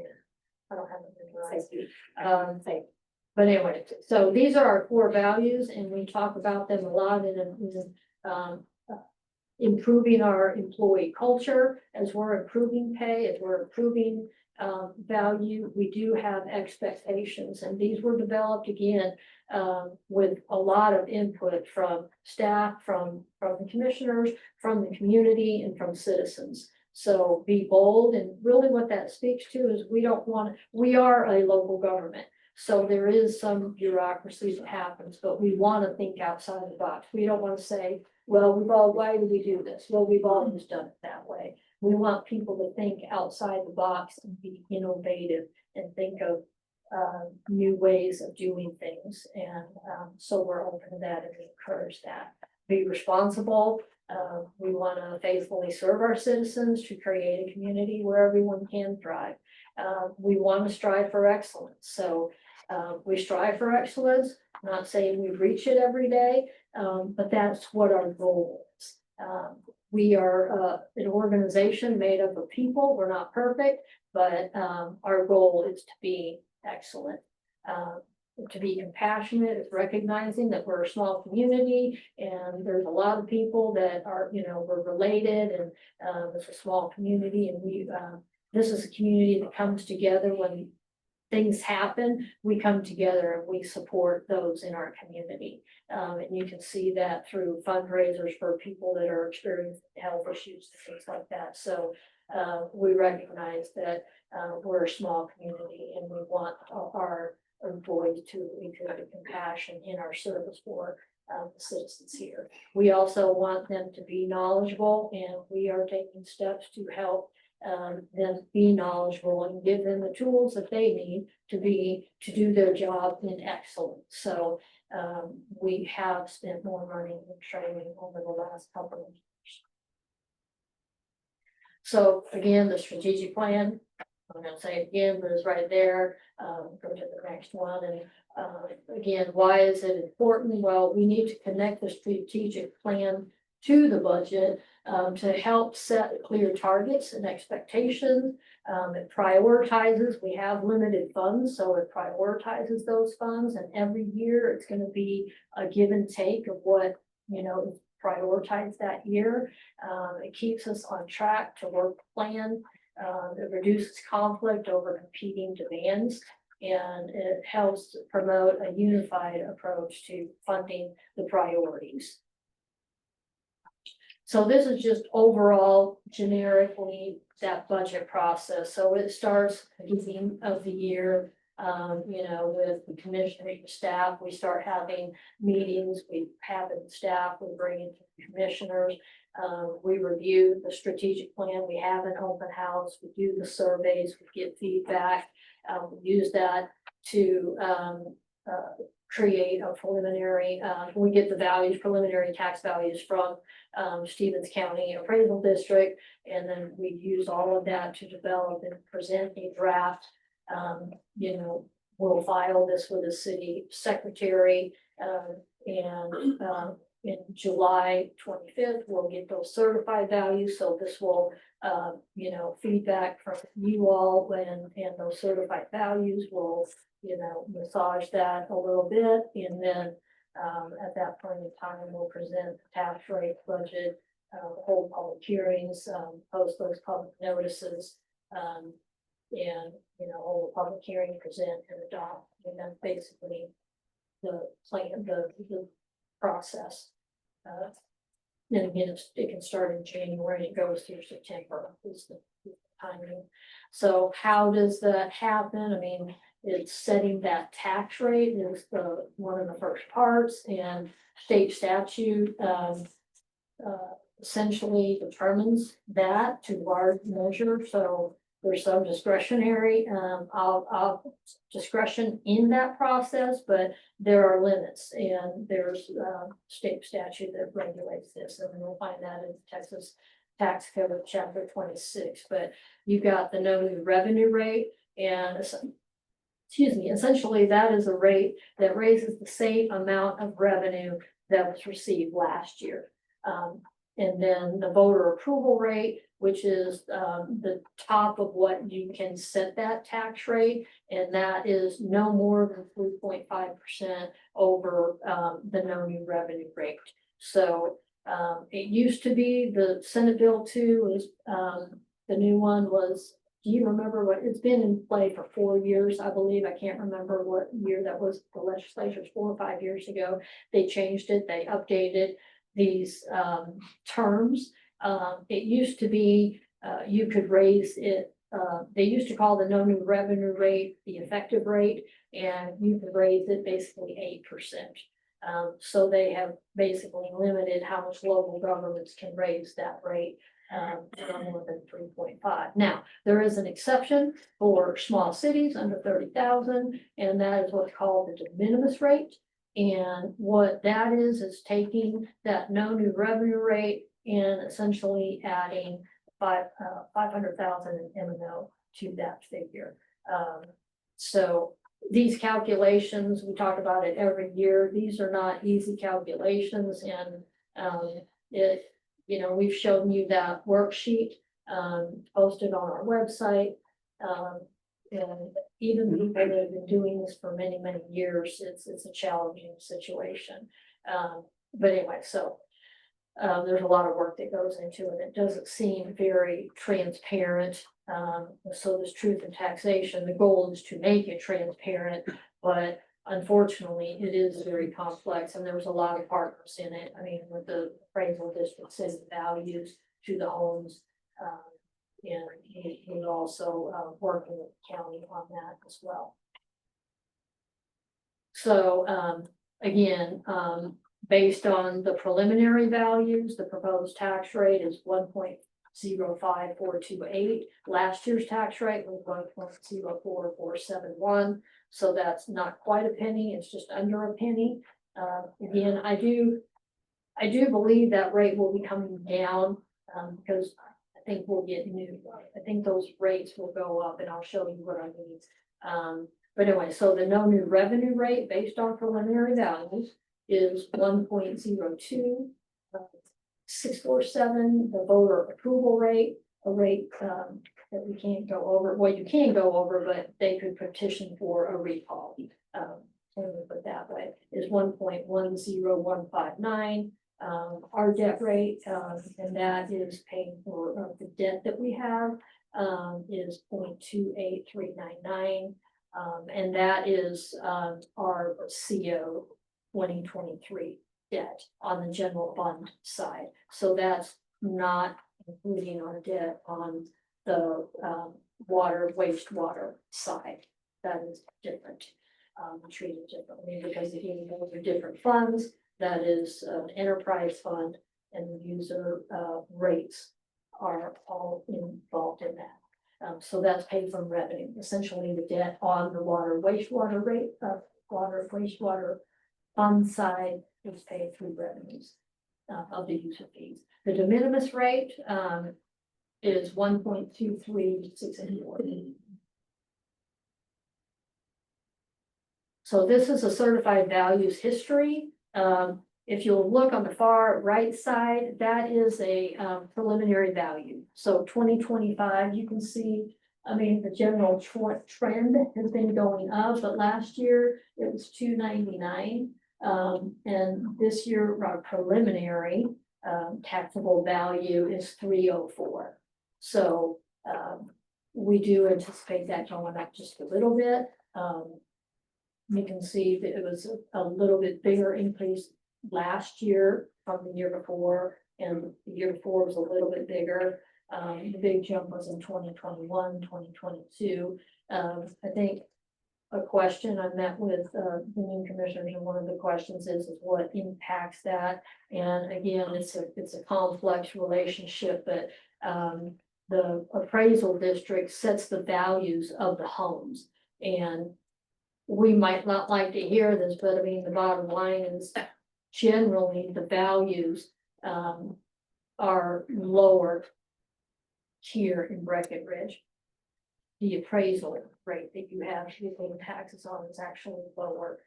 I don't have it memorized. But anyway, so these are our core values, and we talk about them a lot improving our employee culture, as we're improving pay, as we're improving value, we do have expectations, and these were developed again with a lot of input from staff, from the commissioners, from the community, and from citizens. So be bold, and really what that speaks to is we are a local government. So there is some bureaucracy that happens, but we want to think outside the box. We don't want to say, well, why do we do this? Well, we've always done it that way. We want people to think outside the box and be innovative and think of new ways of doing things. And so we're open to that and we encourage that. Be responsible. We want to faithfully serve our citizens to create a community where everyone can thrive. We want to strive for excellence. So we strive for excellence, not saying we reach it every day, but that's what our goal is. We are an organization made up of people. We're not perfect, but our goal is to be excellent. To be compassionate is recognizing that we're a small community and there's a lot of people that are, we're related, and it's a small community, and this is a community that comes together when things happen. We come together and we support those in our community. And you can see that through fundraisers for people that are experiencing health issues and things like that. So we recognize that we're a small community and we want our employees to exhibit compassion in our service for the citizens here. We also want them to be knowledgeable, and we are taking steps to help them be knowledgeable and give them the tools that they need to do their job in excellence. So we have spent more money in training over the last couple of years. So again, the strategic plan, I'm going to say it again, but it's right there. Go to the next one. And again, why is it important? Well, we need to connect the strategic plan to the budget to help set clear targets and expectations. It prioritizes. We have limited funds, so it prioritizes those funds. And every year it's going to be a give and take of what, is prioritized that year. It keeps us on track to work the plan. It reduces conflict over competing demands, and it helps promote a unified approach to funding the priorities. So this is just overall generically that budget process. So it starts at the beginning of the year, with the commissioner staff. We start having meetings, we have the staff, we bring in commissioners. We review the strategic plan. We have an open house. We do the surveys. We get feedback. We use that to create a preliminary. We get the preliminary tax values from Stevens County Appraisal District, and then we use all of that to develop and present a draft. We'll file this with the city secretary, and in July 25th, we'll get those certified values. So this will, feedback from you all and those certified values will, massage that a little bit. And then at that point in time, we'll present the tax rate budget, hold public hearings, post those public notices, and, hold a public hearing, present and adopt. And then basically the plan, the process. And again, it can start in January and it goes through September is the timing. So how does that happen? I mean, it's setting that tax rate is one of the first parts, and state statute essentially determines that to large measure. So there's some discretionary discretion in that process, but there are limits, and there's state statute that regulates this, and we'll find that in Texas Tax Code Chapter 26. But you've got the known revenue rate, and essentially that is a rate that raises the same amount of revenue that was received last year. And then the voter approval rate, which is the top of what you can set that tax rate, and that is no more than 3.5% over the known revenue rate. So It used to be the Senate Bill 2 is, the new one was, do you remember what, it's been in play for 4 years, I believe. I can't remember what year that was, the legislature's 4 or 5 years ago. They changed it, they updated these, terms. It used to be, you could raise it, they used to call the no new revenue rate the effective rate, and you could raise it basically 8%. So they have basically limited how much local governments can raise that rate, no more than 3.5. Now, there is an exception for small cities under 30,000, and that is what's called the de minimis rate. And what that is taking that no new revenue rate and essentially adding 500,000 in M&O to that figure. So these calculations, we talk about it every year. These are not easy calculations, and we've shown you that worksheet posted on our website. And even people that have been doing this for many, many years, it's a challenging situation. But anyway, so there's a lot of work that goes into it. It doesn't seem very transparent. So there's truth in taxation. The goal is to make it transparent, but unfortunately, it is very complex, and there was a lot of partners in it. I mean, with the appraisal district setting values to the homes, and he also working with the county on that as well. So again, based on the preliminary values, the proposed tax rate is 1.05428. Last year's tax rate was 1.04471. So that's not quite a penny, it's just under a penny. Again, I do believe that rate will be coming down, because I think we'll get I think those rates will go up, and I'll show you what I mean. But anyway, so the no new revenue rate based on preliminary values is 1.02. 647, the voter approval rate, a rate that we can't go over. Well, you can go over, but they could petition for a recall. Let me put that way, is 1.10159. Our debt rate, and that is paying for the debt that we have, is 0.28399. And that is our CO 2023 debt on the general fund side. So that's not including our debt on the wastewater side. That is different, treated differently, because again, those are different funds. That is an enterprise fund, and the user rates are all involved in that. So that's paid from revenue. Essentially, the debt on the wastewater rate, wastewater fund side is paid through revenues of the user fees. The de minimis rate is 1.23684. So this is a certified values history. If you'll look on the far right side, that is a preliminary value. So 2025, you can see, I mean, the general trend has been going up, but last year it was 299. And this year our preliminary taxable value is 304. So we do anticipate that going up just a little bit. You can see that it was a little bit bigger increase last year from the year before, and the year before was a little bit bigger. The big jump was in 2021, 2022. I think a question I met with the new commissioners, and one of the questions is what impacts that. And again, it's a complex relationship, but the appraisal district sets the values of the homes. And we might not like to hear this, but I mean, the bottom line is generally the values are lower here in Breckenridge. The appraisal rate that you have to pay taxes on is actually lower.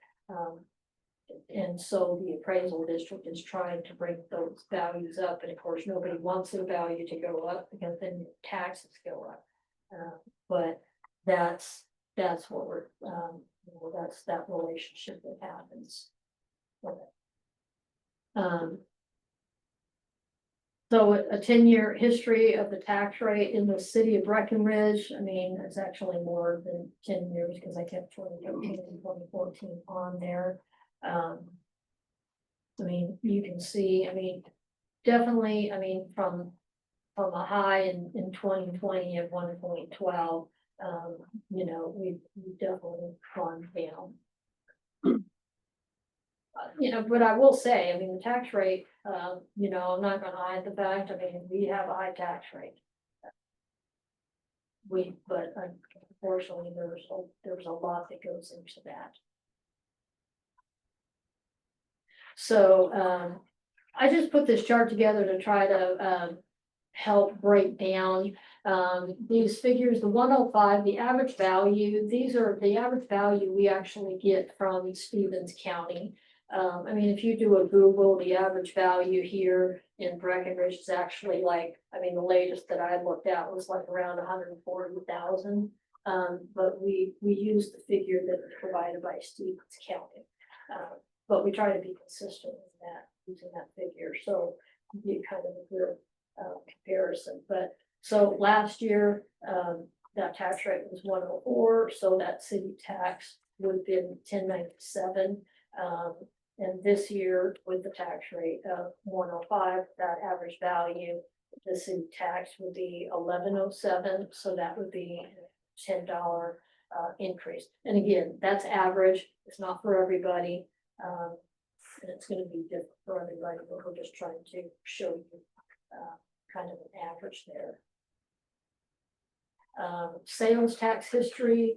And so the appraisal district is trying to bring those values up. And of course, nobody wants their value to go up, because then taxes go up. But that's what we're, that's that relationship that happens. So a 10-year history of the tax rate in the city of Breckenridge, I mean, it's actually more than 10 years because I kept 2013 and 2014 on there. I mean, you can see, I mean, definitely, I mean, from a high in 2020 of 1.12, you know, we've definitely gone down. You know, but I will say, I mean, the tax rate, you know, I'm not gonna hide the fact, I mean, we have a high tax rate. But unfortunately, there's a lot that goes into that. So, I just put this chart together to try to, help break down, these figures, the 105, the average value, these are the average value we actually get from Stevens County. I mean, if you do a Google, the average value here in Breckenridge is actually like, I mean, the latest that I looked at was like around 140,000. But we use the figure that was provided by Stevens County. But we try to be consistent with that, using that figure, so you get kind of a good comparison. But so last year, that tax rate was 104, so that city tax would have been 1097. And this year, with the tax rate of 105, that average value, the city tax would be 1107, so that would be a $10 increase. And again, that's average, it's not for everybody. And it's gonna be different for everybody, but we're just trying to show you kind of an average there. Sales tax history,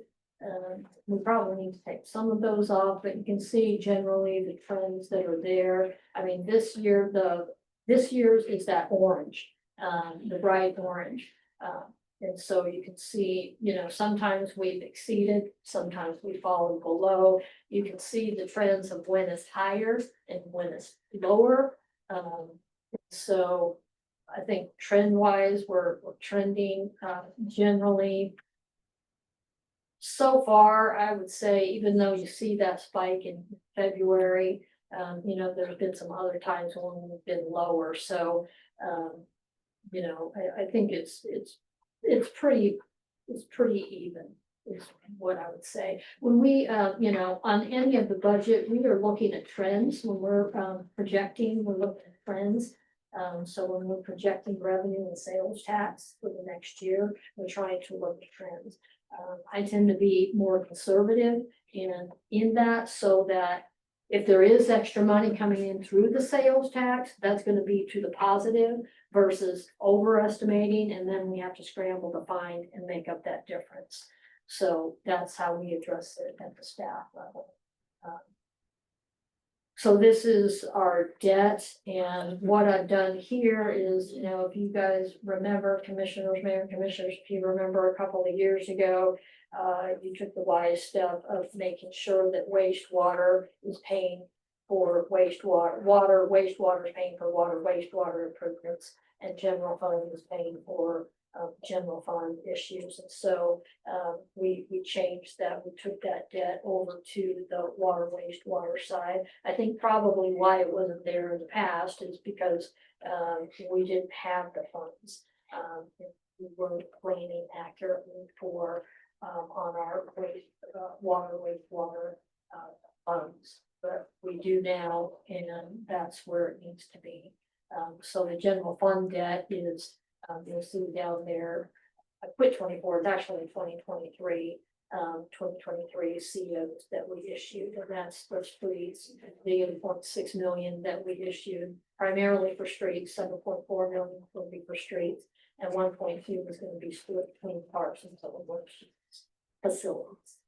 we probably need to take some of those off, but you can see generally the trends that are there. I mean, this year's is that orange, the bright orange. And so you can see, you know, sometimes we've exceeded, sometimes we've fallen below. You can see the trends of when it's higher and when it's lower. So I think trend wise, we're trending generally. So far, I would say, even though you see that spike in February, you know, there's been some other times when we've been lower. So, you know, I think it's pretty even is what I would say. When we, you know, on any of the budget, we are looking at trends when we're projecting, we're looking at trends. So when we're projecting revenue and sales tax for the next year, we're trying to look at trends. I tend to be more conservative in that, so that if there is extra money coming in through the sales tax, that's going to be to the positive versus overestimating, and then we have to scramble to find and make up that difference. So that's how we address it at the staff level. So this is our debt, and what I've done here is, you know, if you guys remember, commissioners, mayor commissioners, if you remember a couple of years ago, you took the wise step of making sure that wastewater is paying for wastewater, wastewater is paying for wastewater improvements, and general fund is paying for general fund issues. And so we changed that. We took that debt over to the wastewater side. I think probably why it wasn't there in the past is because we didn't have the funds. We weren't planning accurately for on our wastewater funds, but we do now, and that's where it needs to be. So the general fund debt is, you'll see down there, I quit 24, it's actually 2023, 2023 COs that we issued, and that's for streets, the 8.6 million that we issued primarily for streets, 7.4 million will be for streets, and 1.2 is going to be split between parks and public works facilities.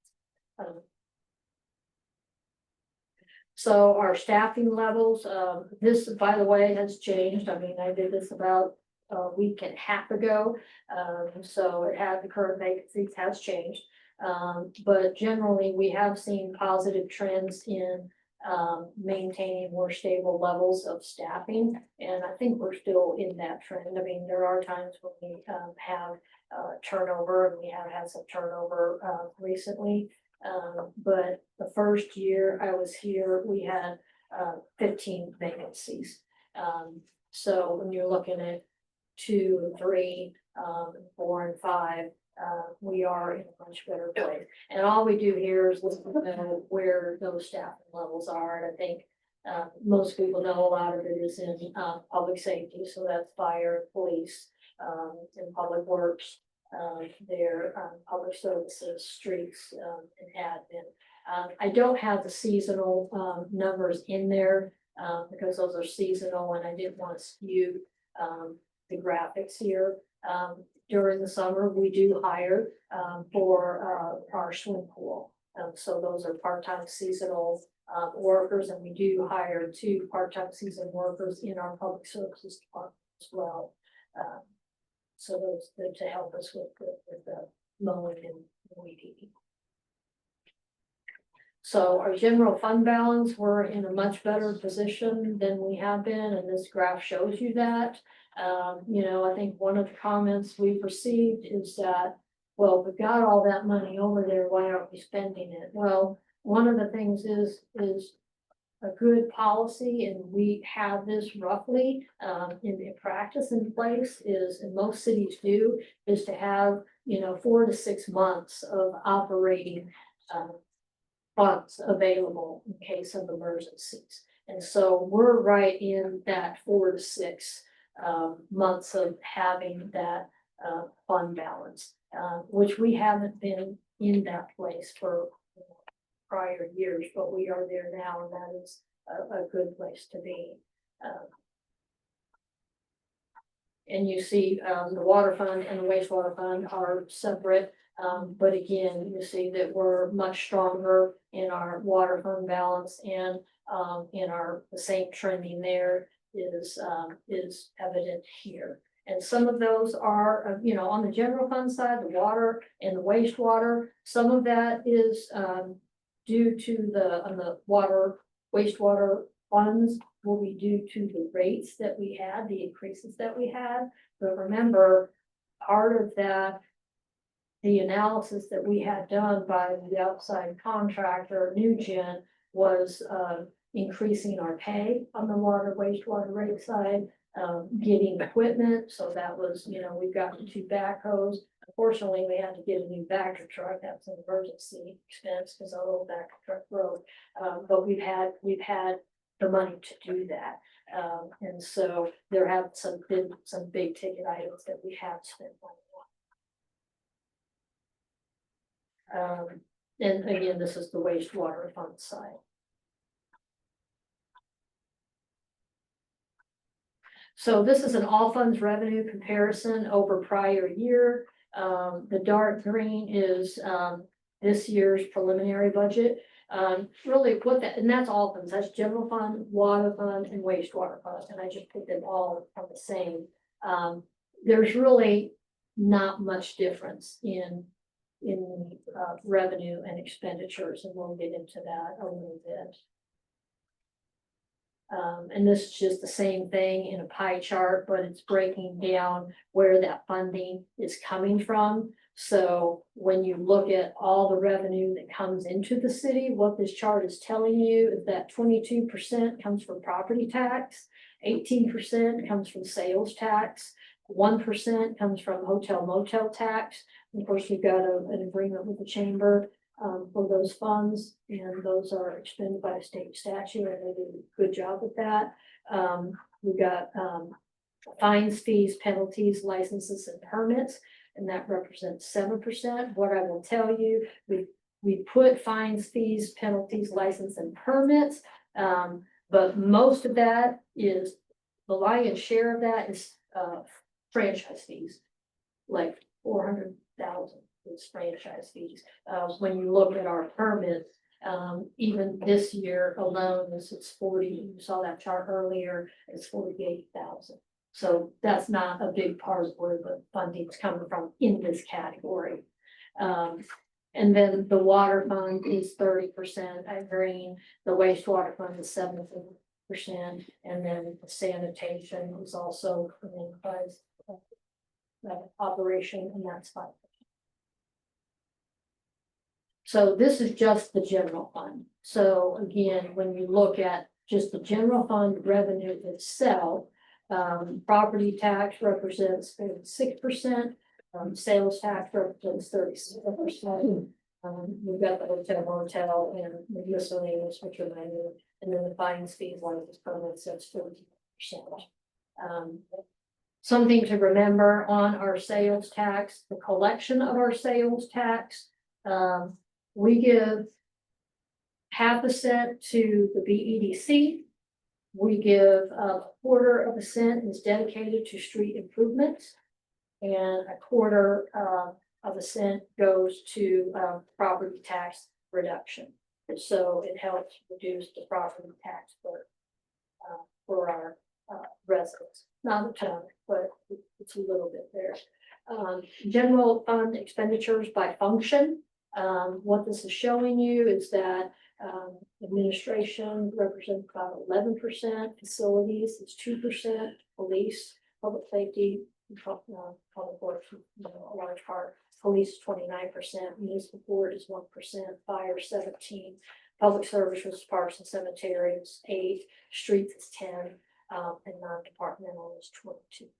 So our staffing levels, this, by the way, has changed. I mean, I did this about a week and a half ago. So it had, the current vacancies has changed. But generally we have seen positive trends in maintaining more stable levels of staffing. And I think we're still in that trend. I mean, there are times when we have turnover, and we have had some turnover recently. But the first year I was here, we had 15 vacancies. So when you're looking at 2 and 3, 4 and 5, we are in a much better place. And all we do here is look at where those staffing levels are, and I think most people know a lot of it is in public safety, so that's fire, police, and public works, their public services, streets, and admin. I don't have the seasonal numbers in there because those are seasonal, and I didn't want to skew the graphics here. During the summer, we do hire for our swim pool. So those are part-time seasonal workers, and we do hire 2 part-time season workers in our public services department as well. So those to help us with the mowing and weeding. So our general fund balance, we're in a much better position than we have been, and this graph shows you that. I think one of the comments we've received is that, well, we've got all that money over there, why aren't we spending it? Well, one of the things is a good policy, and we have this roughly in practice in place is, and most cities do, is to have, 4 to 6 months of operating funds available in case of emergencies. And so we're right in that 4 to 6 months of having that fund balance, which we haven't been in that place for prior years, but we are there now, and that is a good place to be. And you see the water fund and the wastewater fund are separate. But again, you see that we're much stronger in our water fund balance, and in the same trending there is evident here. And some of those are, on the general fund side, the water and the wastewater, some of that is due to the water, wastewater funds will be due to the rates that we had, the increases that we had. But remember, part of that, the analysis that we had done by the outside contractor, NewGen, was increasing our pay on the water wastewater rate side, getting equipment. So that was, we've gotten 2 backhoes. Unfortunately, we had to get a new backer truck. That's an emergency expense because our old backer truck broke. But we've had the money to do that. And so there have been some big ticket items that we have spent money on. And again, this is the wastewater fund side. So this is an all funds revenue comparison over prior year. The dark green is this year's preliminary budget. Really and that's all funds, that's general fund, water fund, and wastewater fund, and I just put them all on the same. There's really not much difference in revenue and expenditures, and we'll get into that a little bit. And this is just the same thing in a pie chart, but it's breaking down where that funding is coming from. So when you look at all the revenue that comes into the city, what this chart is telling you is that 22% comes from property tax, 18% comes from sales tax, 1% comes from hotel motel tax. Of course, we've got an agreement with the chamber for those funds, and those are expended by a state statute, and they do a good job with that. We've got fines, fees, penalties, licenses, and permits, and that represents 7%. What I will tell you, we put fines, fees, penalties, license, and permits, but most of that is, the lion's share of that is franchise fees, like 400,000 is franchise fees. When you look at our permits, even this year alone, it's 40, you saw that chart earlier, it's 48,000. So that's not a big part of where the funding's coming from in this category. And then the water fund is 30% at green, the wastewater fund is 7%, and then the sanitation is also that operation, and that's 5%. So this is just the general fund. So again, when you look at just the general fund revenue itself, Property tax represents 6%. Sales tax represents 37%. We've got the hotel, motel, and the miscellaneous, which are minor, and then the fines, fees, license permits, that's 40%. Something to remember on our sales tax, the collection of our sales tax, we give 0.5% to the BEDC. We give 1/4 cent is dedicated to street improvements. And 1/4 cent goes to property tax reduction. So it helps reduce the property tax for our residents, not a ton, but it's a little bit there. General fund expenditures by function. What this is showing you is that administration represents about 11%, facilities is 2%, police, public safety, public works, a large part, police 29%, municipal court is 1%, fire 17%, public services, parks and cemeteries 8%, streets is 10%, and non-departmental is 22%.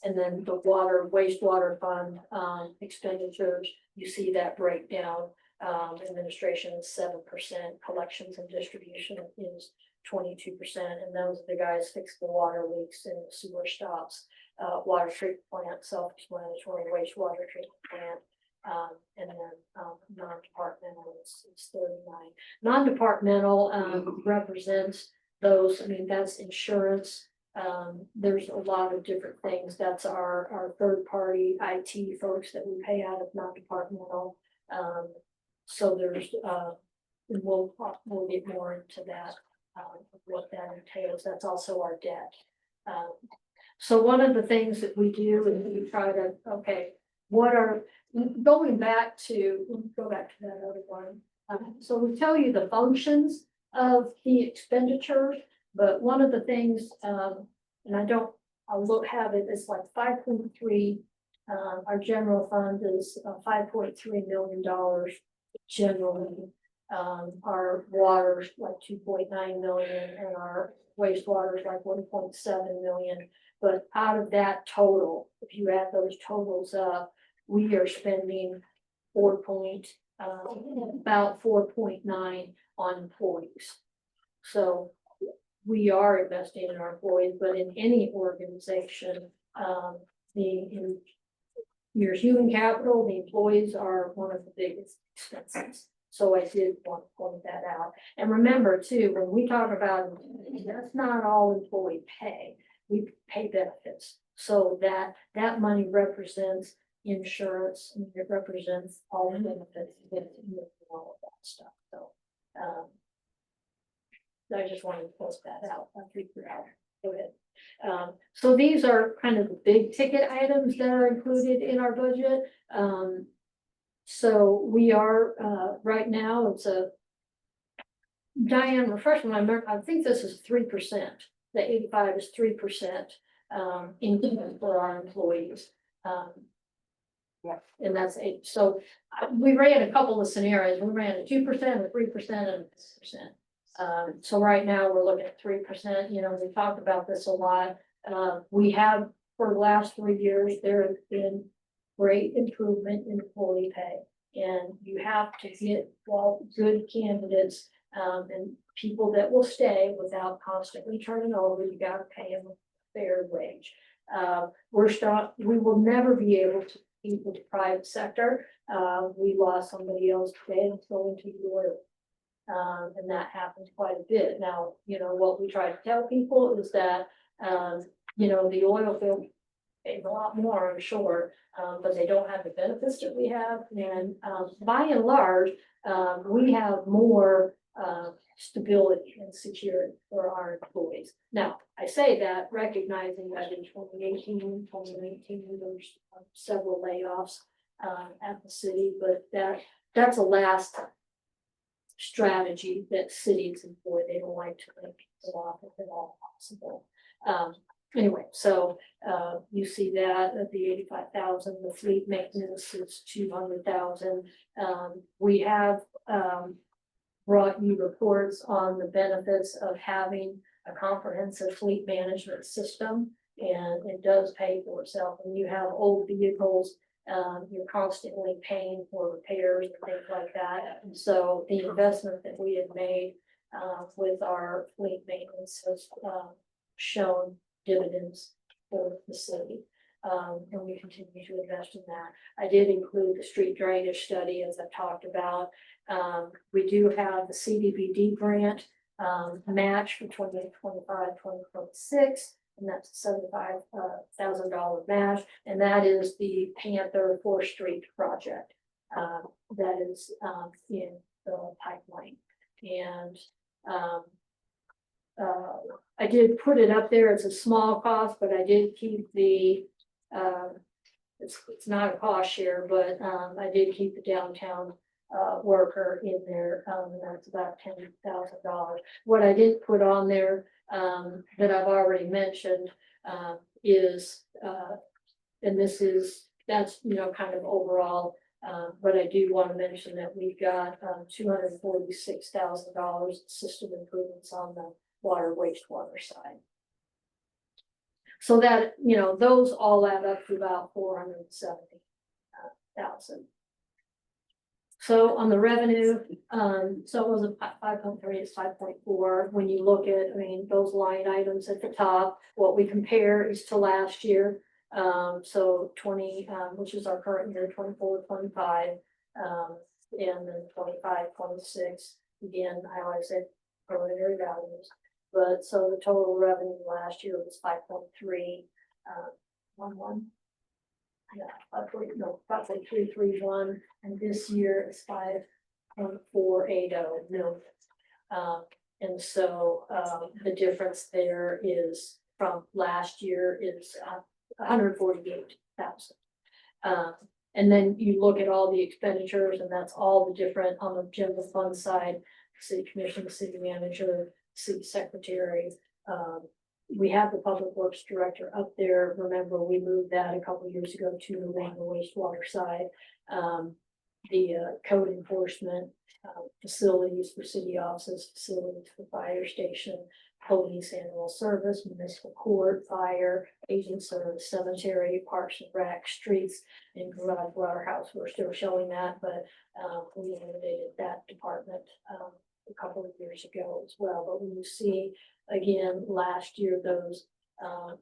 And then the water, wastewater fund, expenditures, you see that breakdown. Administration is 7%, collections and distribution is 22%, and those are the guys fix the water leaks and the sewer stops. Water treatment plant, self-explanatory, wastewater treatment plant. And then non-departmental is 39. Non-departmental represents those, I mean, that's insurance. There's a lot of different things. That's our third party IT folks that we pay out of non-departmental. So there's we'll get more into that, what that entails. That's also our debt. So one of the things that we do is we try to, okay, what are, going back to, let me go back to that other one. So we tell you the functions of the expenditures, but one of the things, and I'll have it, it's like 5.3. Our general fund is $5.3 million generally. Our water's like 2.9 million, and our wastewater is like 1.7 million. But out of that total, if you add those totals up, we are spending about 4.9 on employees. So we are investing in our employees, but in any organization, your human capital, the employees are one of the biggest expenses. So I did want to point that out. And remember too, when we talk about, that's not all employee pay. We pay benefits. So that money represents insurance, and it represents all the benefits and all of that stuff. So I just wanted to post that out. I'll figure out. Go ahead. So these are kind of the big ticket items that are included in our budget. So we are right now, it's a Diane, refresh my memory, I think this is 3%. The 85 is 3% income for our employees. Yeah, and that's 8. So we ran a couple of scenarios. We ran a 2%, a 3%, and a 6%. So right now we're looking at 3%. You know, we talked about this a lot. We have for the last 3 years, there has been great improvement in employee pay. And you have to get good candidates and people that will stay without constantly turning over. You got to pay them a fair wage. We will never be able to compete with the private sector. We lost somebody else today that's going to the oil. And that happens quite a bit. Now, you know, what we try to tell people is that, you know, the oil field pays a lot more, I'm sure, but they don't have the benefits that we have. And by and large, we have more stability and security for our employees. Now, I say that recognizing that in 2018, 2019, there was several layoffs at the city, but that's a last strategy that cities employ. They don't like to lay people off if at all possible. Anyway, so you see that at the 85,000, the fleet maintenance is 200,000. We have brought you reports on the benefits of having a comprehensive fleet management system. And it does pay for itself. When you have old vehicles, you're constantly paying for repairs and things like that. And so the investment that we have made with our fleet maintenance has shown dividends for the city. And we continue to invest in that. I did include the street drainage study, as I've talked about. We do have the CDBG grant match for 2025-2026. And that's $75,000 match, and that is the Panther 4th Street project. That is in the pipeline. And I did put it up there as a small cost, but I did keep the it's not a cost share, but I did keep the downtown worker in there, and that's about $10,000. What I didn't put on there that I've already mentioned is, and that's, you know, kind of overall, but I do want to mention that we've got $246,000 system improvements on the water wastewater side. So that, you know, those all add up to about 470,000. So on the revenue, so it wasn't 5.3, it's 5.4. When you look at, I mean, those line items at the top, what we compare is to last year. So 20, which is our current year, 24-25, and then 25-26. Again, I always said preliminary values, but so the total revenue last year was 5.3, 11. Yeah, 5.331, and this year is 5.480 million. And so the difference there is from last year is 148,000. And then you look at all the expenditures, and that's all the different on the general fund side, city commission, city manager, city secretary. We have the public works director up there. Remember, we moved that a couple of years ago to the wastewater side. The code enforcement, facilities for city offices, facilities for fire station, police, animal service, municipal court, fire, agent service, cemetery, parks and rec, streets, and garage warehouse. We're still showing that, but we eliminated that department a couple of years ago as well. But when you see, again, last year, those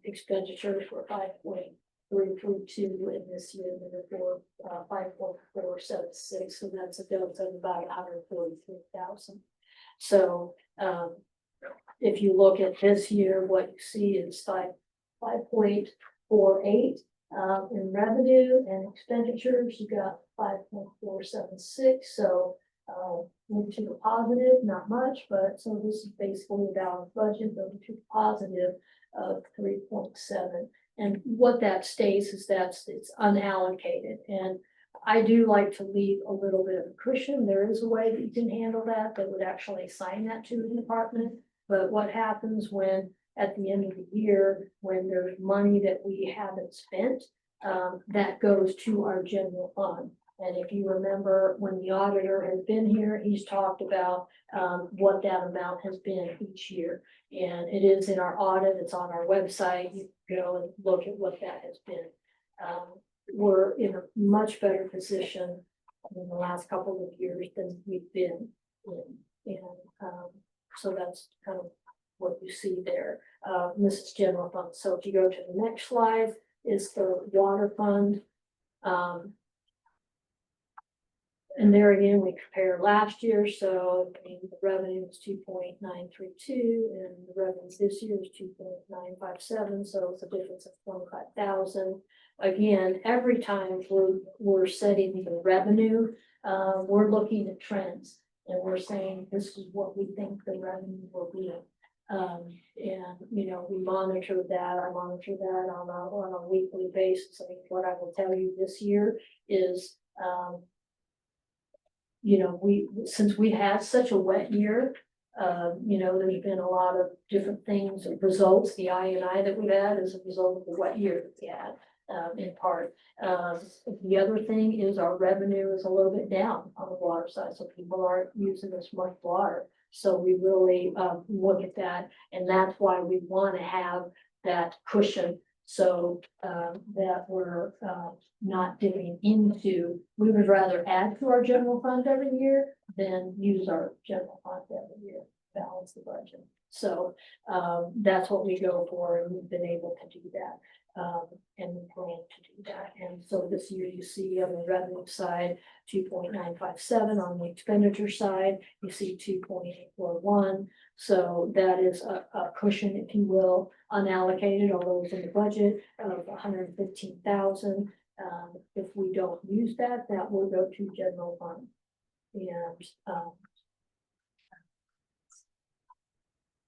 expenditures were 5.332, and this year they're 5.476. So that's a delta of about 143,000. So if you look at this year, what you see is 5.48 in revenue, and expenditures, you got 5.476. So moving to the positive, not much, but so this is basically a balanced budget, moving to the positive of 3.7. And what that states is it's unallocated. And I do like to leave a little bit of a cushion. There is a way that you can handle that would actually assign that to the department. But what happens when at the end of the year, when there's money that we haven't spent, that goes to our general fund. And if you remember, when the auditor has been here, he's talked about what that amount has been each year. And it is in our audit, it's on our website. You go and look at what that has been. We're in a much better position in the last couple of years than we've been in. And so that's kind of what you see there. This is general fund. So if you go to the next slide, is the water fund. And there again, we compare last year. So I mean, the revenue was 2.932, and the revenues this year is 2.957. So it's a difference of 25,000. Again, every time we're setting the revenue, we're looking at trends, and we're saying this is what we think the revenue will be. And you know, we monitor that. I monitor that on a weekly basis. I mean, what I will tell you this year is, you know, since we had such a wet year, you know, there's been a lot of different things, results. The I&I that we've had as a result of the wet year that we had. in part. The other thing is our revenue is a little bit down on the water side, so people aren't using as much water. So we really, look at that, and that's why we want to have that cushion. So, that we're, not dipping into, we would rather add to our general fund every year than use our general fund every year, balance the budget. So, that's what we go for, and we've been able to do that. And we plan to do that. And so this year you see on the revenue side, 2.957, on the expenditure side, you see 2.841. So that is a cushion, if you will, unallocated, although it's in the budget of 115,000. If we don't use that, that will go to general fund. And,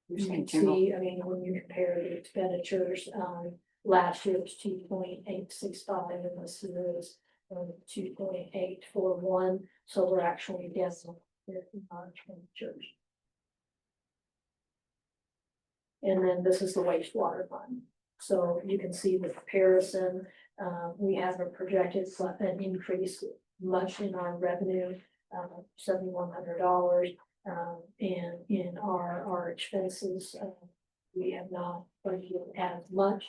you can see, I mean, when you compare the expenditures, last year was 2.865, and this is 2.841, so we're actually down in our expenditures. And then this is the wastewater fund. So you can see the comparison. We haven't projected an increase much in our revenue, $7,100. And in our expenses, we have not budgeted as much.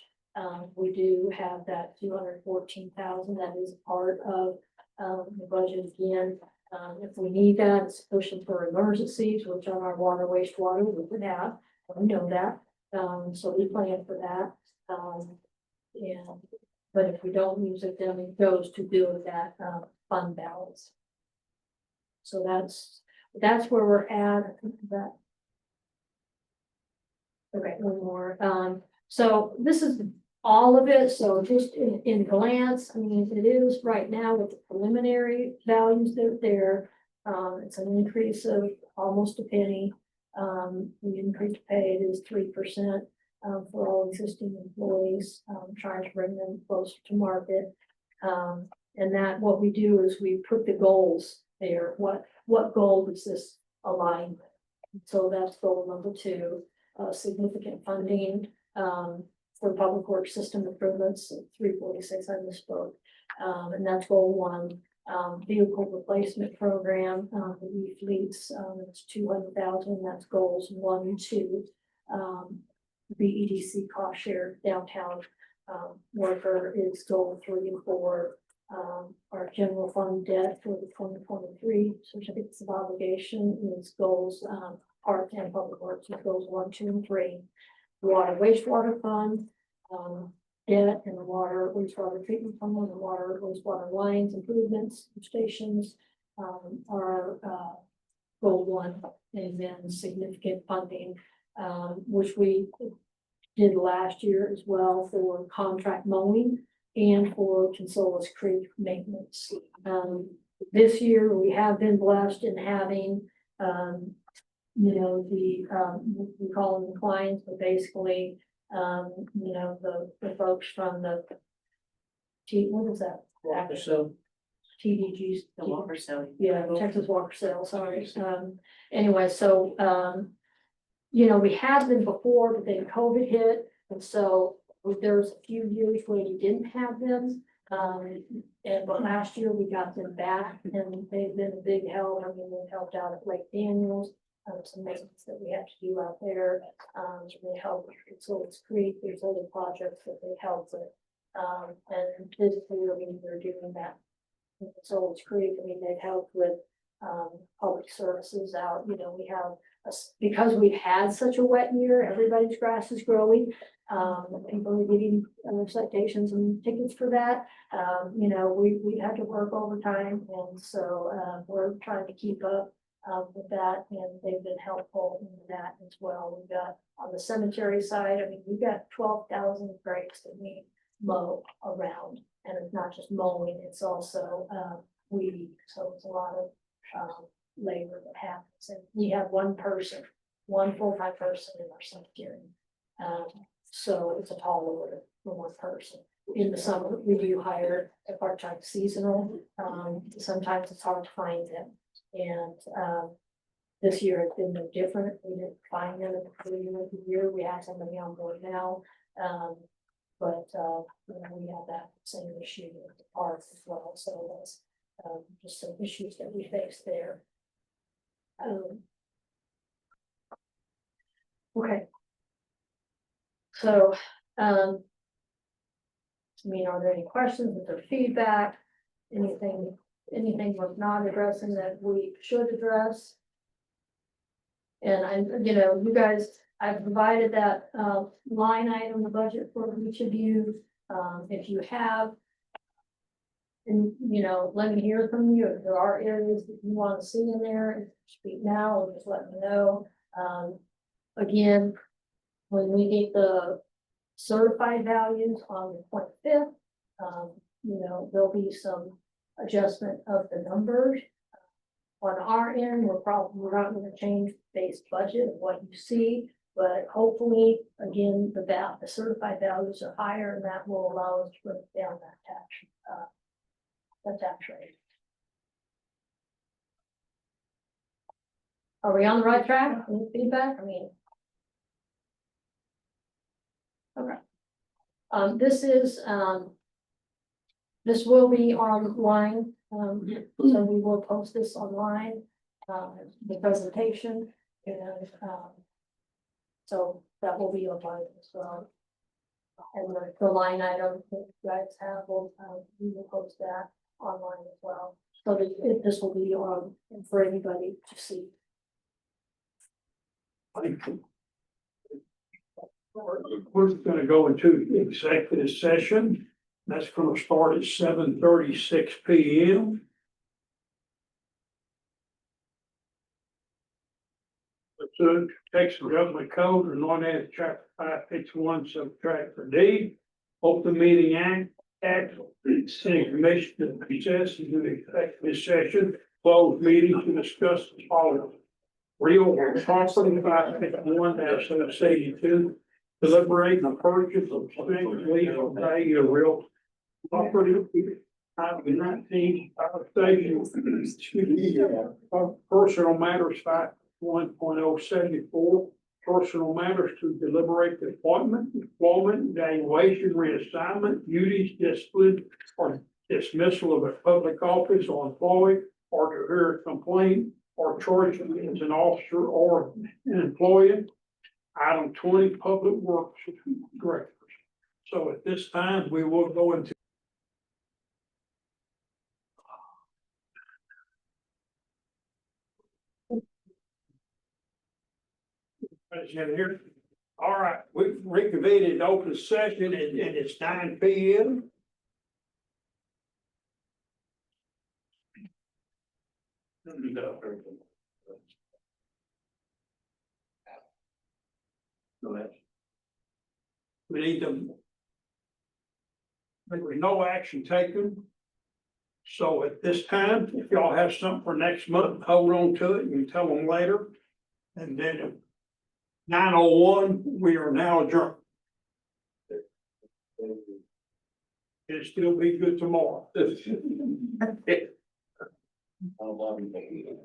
We do have that 214,000 that is part of the budget again. If we need that, it's pushing for emergencies, which on our water wastewater we would have. We know that, so we plan for that. But if we don't use it, then it goes to build that fund balance. So that's where we're at. That. Okay, one more. So this is all of it. So just in glance, I mean, it is right now with the preliminary values that are there. It's an increase of almost a penny. The increase paid is 3% for all existing employees, trying to bring them closer to market. And that what we do is we put the goals there. What goal does this align with? So that's goal number 2, significant funding for public works system improvements, 346, I misspoke. And that's goal 1. Vehicle replacement program, the e-fleets, it's 200,000, that's goals 1 and 2. BEDC cost share downtown worker is goal 3 and 4. Our general fund debt for the 2023 certificates of obligation is goals, park and public works is goals 1, 2, and 3. Water wastewater fund, debt and the water wastewater treatment fund, the water wastewater lines improvements stations are goal 1, and then significant funding, which we did last year as well for contract mowing and for Consolas Creek maintenance. This year we have been blessed in having, we call them clients, but basically, the folks from the what is that? TDGs. The Walker Cell. Yeah, Texas Walker Cell, sorry. Anyway, so, we had them before, but then COVID hit, and so there was a few years where we didn't have them. But last year we got them back, and they've been a big help. I mean, they've helped out at Lake Daniels, some maintenance that we have to do out there. They help with Consolas Creek. There's other projects that they help with. And this year, I mean, they're doing that. Consolas Creek, I mean, they've helped with public services out. We have because we've had such a wet year, everybody's grass is growing. People are getting citations and tickets for that. We had to work overtime, and so we're trying to keep up with that, and they've been helpful in that as well. We've got on the cemetery side, I mean, we've got 12,000 graves that we mow around, and it's not just mowing, it's also weeding. So it's a lot of labor that happens, and we have one full-time person in our cemetery. So it's a tall order for one person. In the summer, we do hire a part-time seasonal. Sometimes it's hard to find them. And this year it's been no different. We didn't find them at the beginning of the year. We have somebody on board now. but, we have that same issue with the park as well, so that's, just some issues that we face there. Okay. So, I mean, are there any questions, is there feedback, anything we're not addressing that we should address? And you guys, I've provided that, line item, the budget for each of you, if you have. And, let me hear from you, if there are areas that you want to see in there, speak now, or just let me know. Again, when we get the certified values on the 25th, there'll be some adjustment of the numbers. On our end, we're not gonna change base budget of what you see, but hopefully, again, the certified values are higher, and that will allow us to bring down that tax rate. Are we on the right track? Any feedback? I mean. Okay. This will be online, so we will post this online, the presentation, and, so that will be online as well. And the line item that you guys have, we will post that online as well, so that this will be on for anybody to see. We're gonna go into executive session. That's gonna start at 7:36 p.m. So Texas Government Code, or North Chapter 551, subchapter D. Open Meeting Act, City Commission to recess into the executive session, closed meeting to discuss the following. Real property 551-72, deliberate the purchase of legal value of real property. Item 19, personal matters 51.074, personal matters to deliberate the appointment, employment, evaluation, reassignment, duties, discipline, or dismissal of a public office or employee, or to hear a complaint or charge against an officer or an employee. Item 20, public works directors. So at this time, we will go into President here. All right, we reconvened in open session, and it's 9 p.m. We need to. There was no action taken. So at this time, if y'all have something for next month, hold on to it and tell them later. And then at 9:01, we are now adjourned. It'll still be good tomorrow. I love you.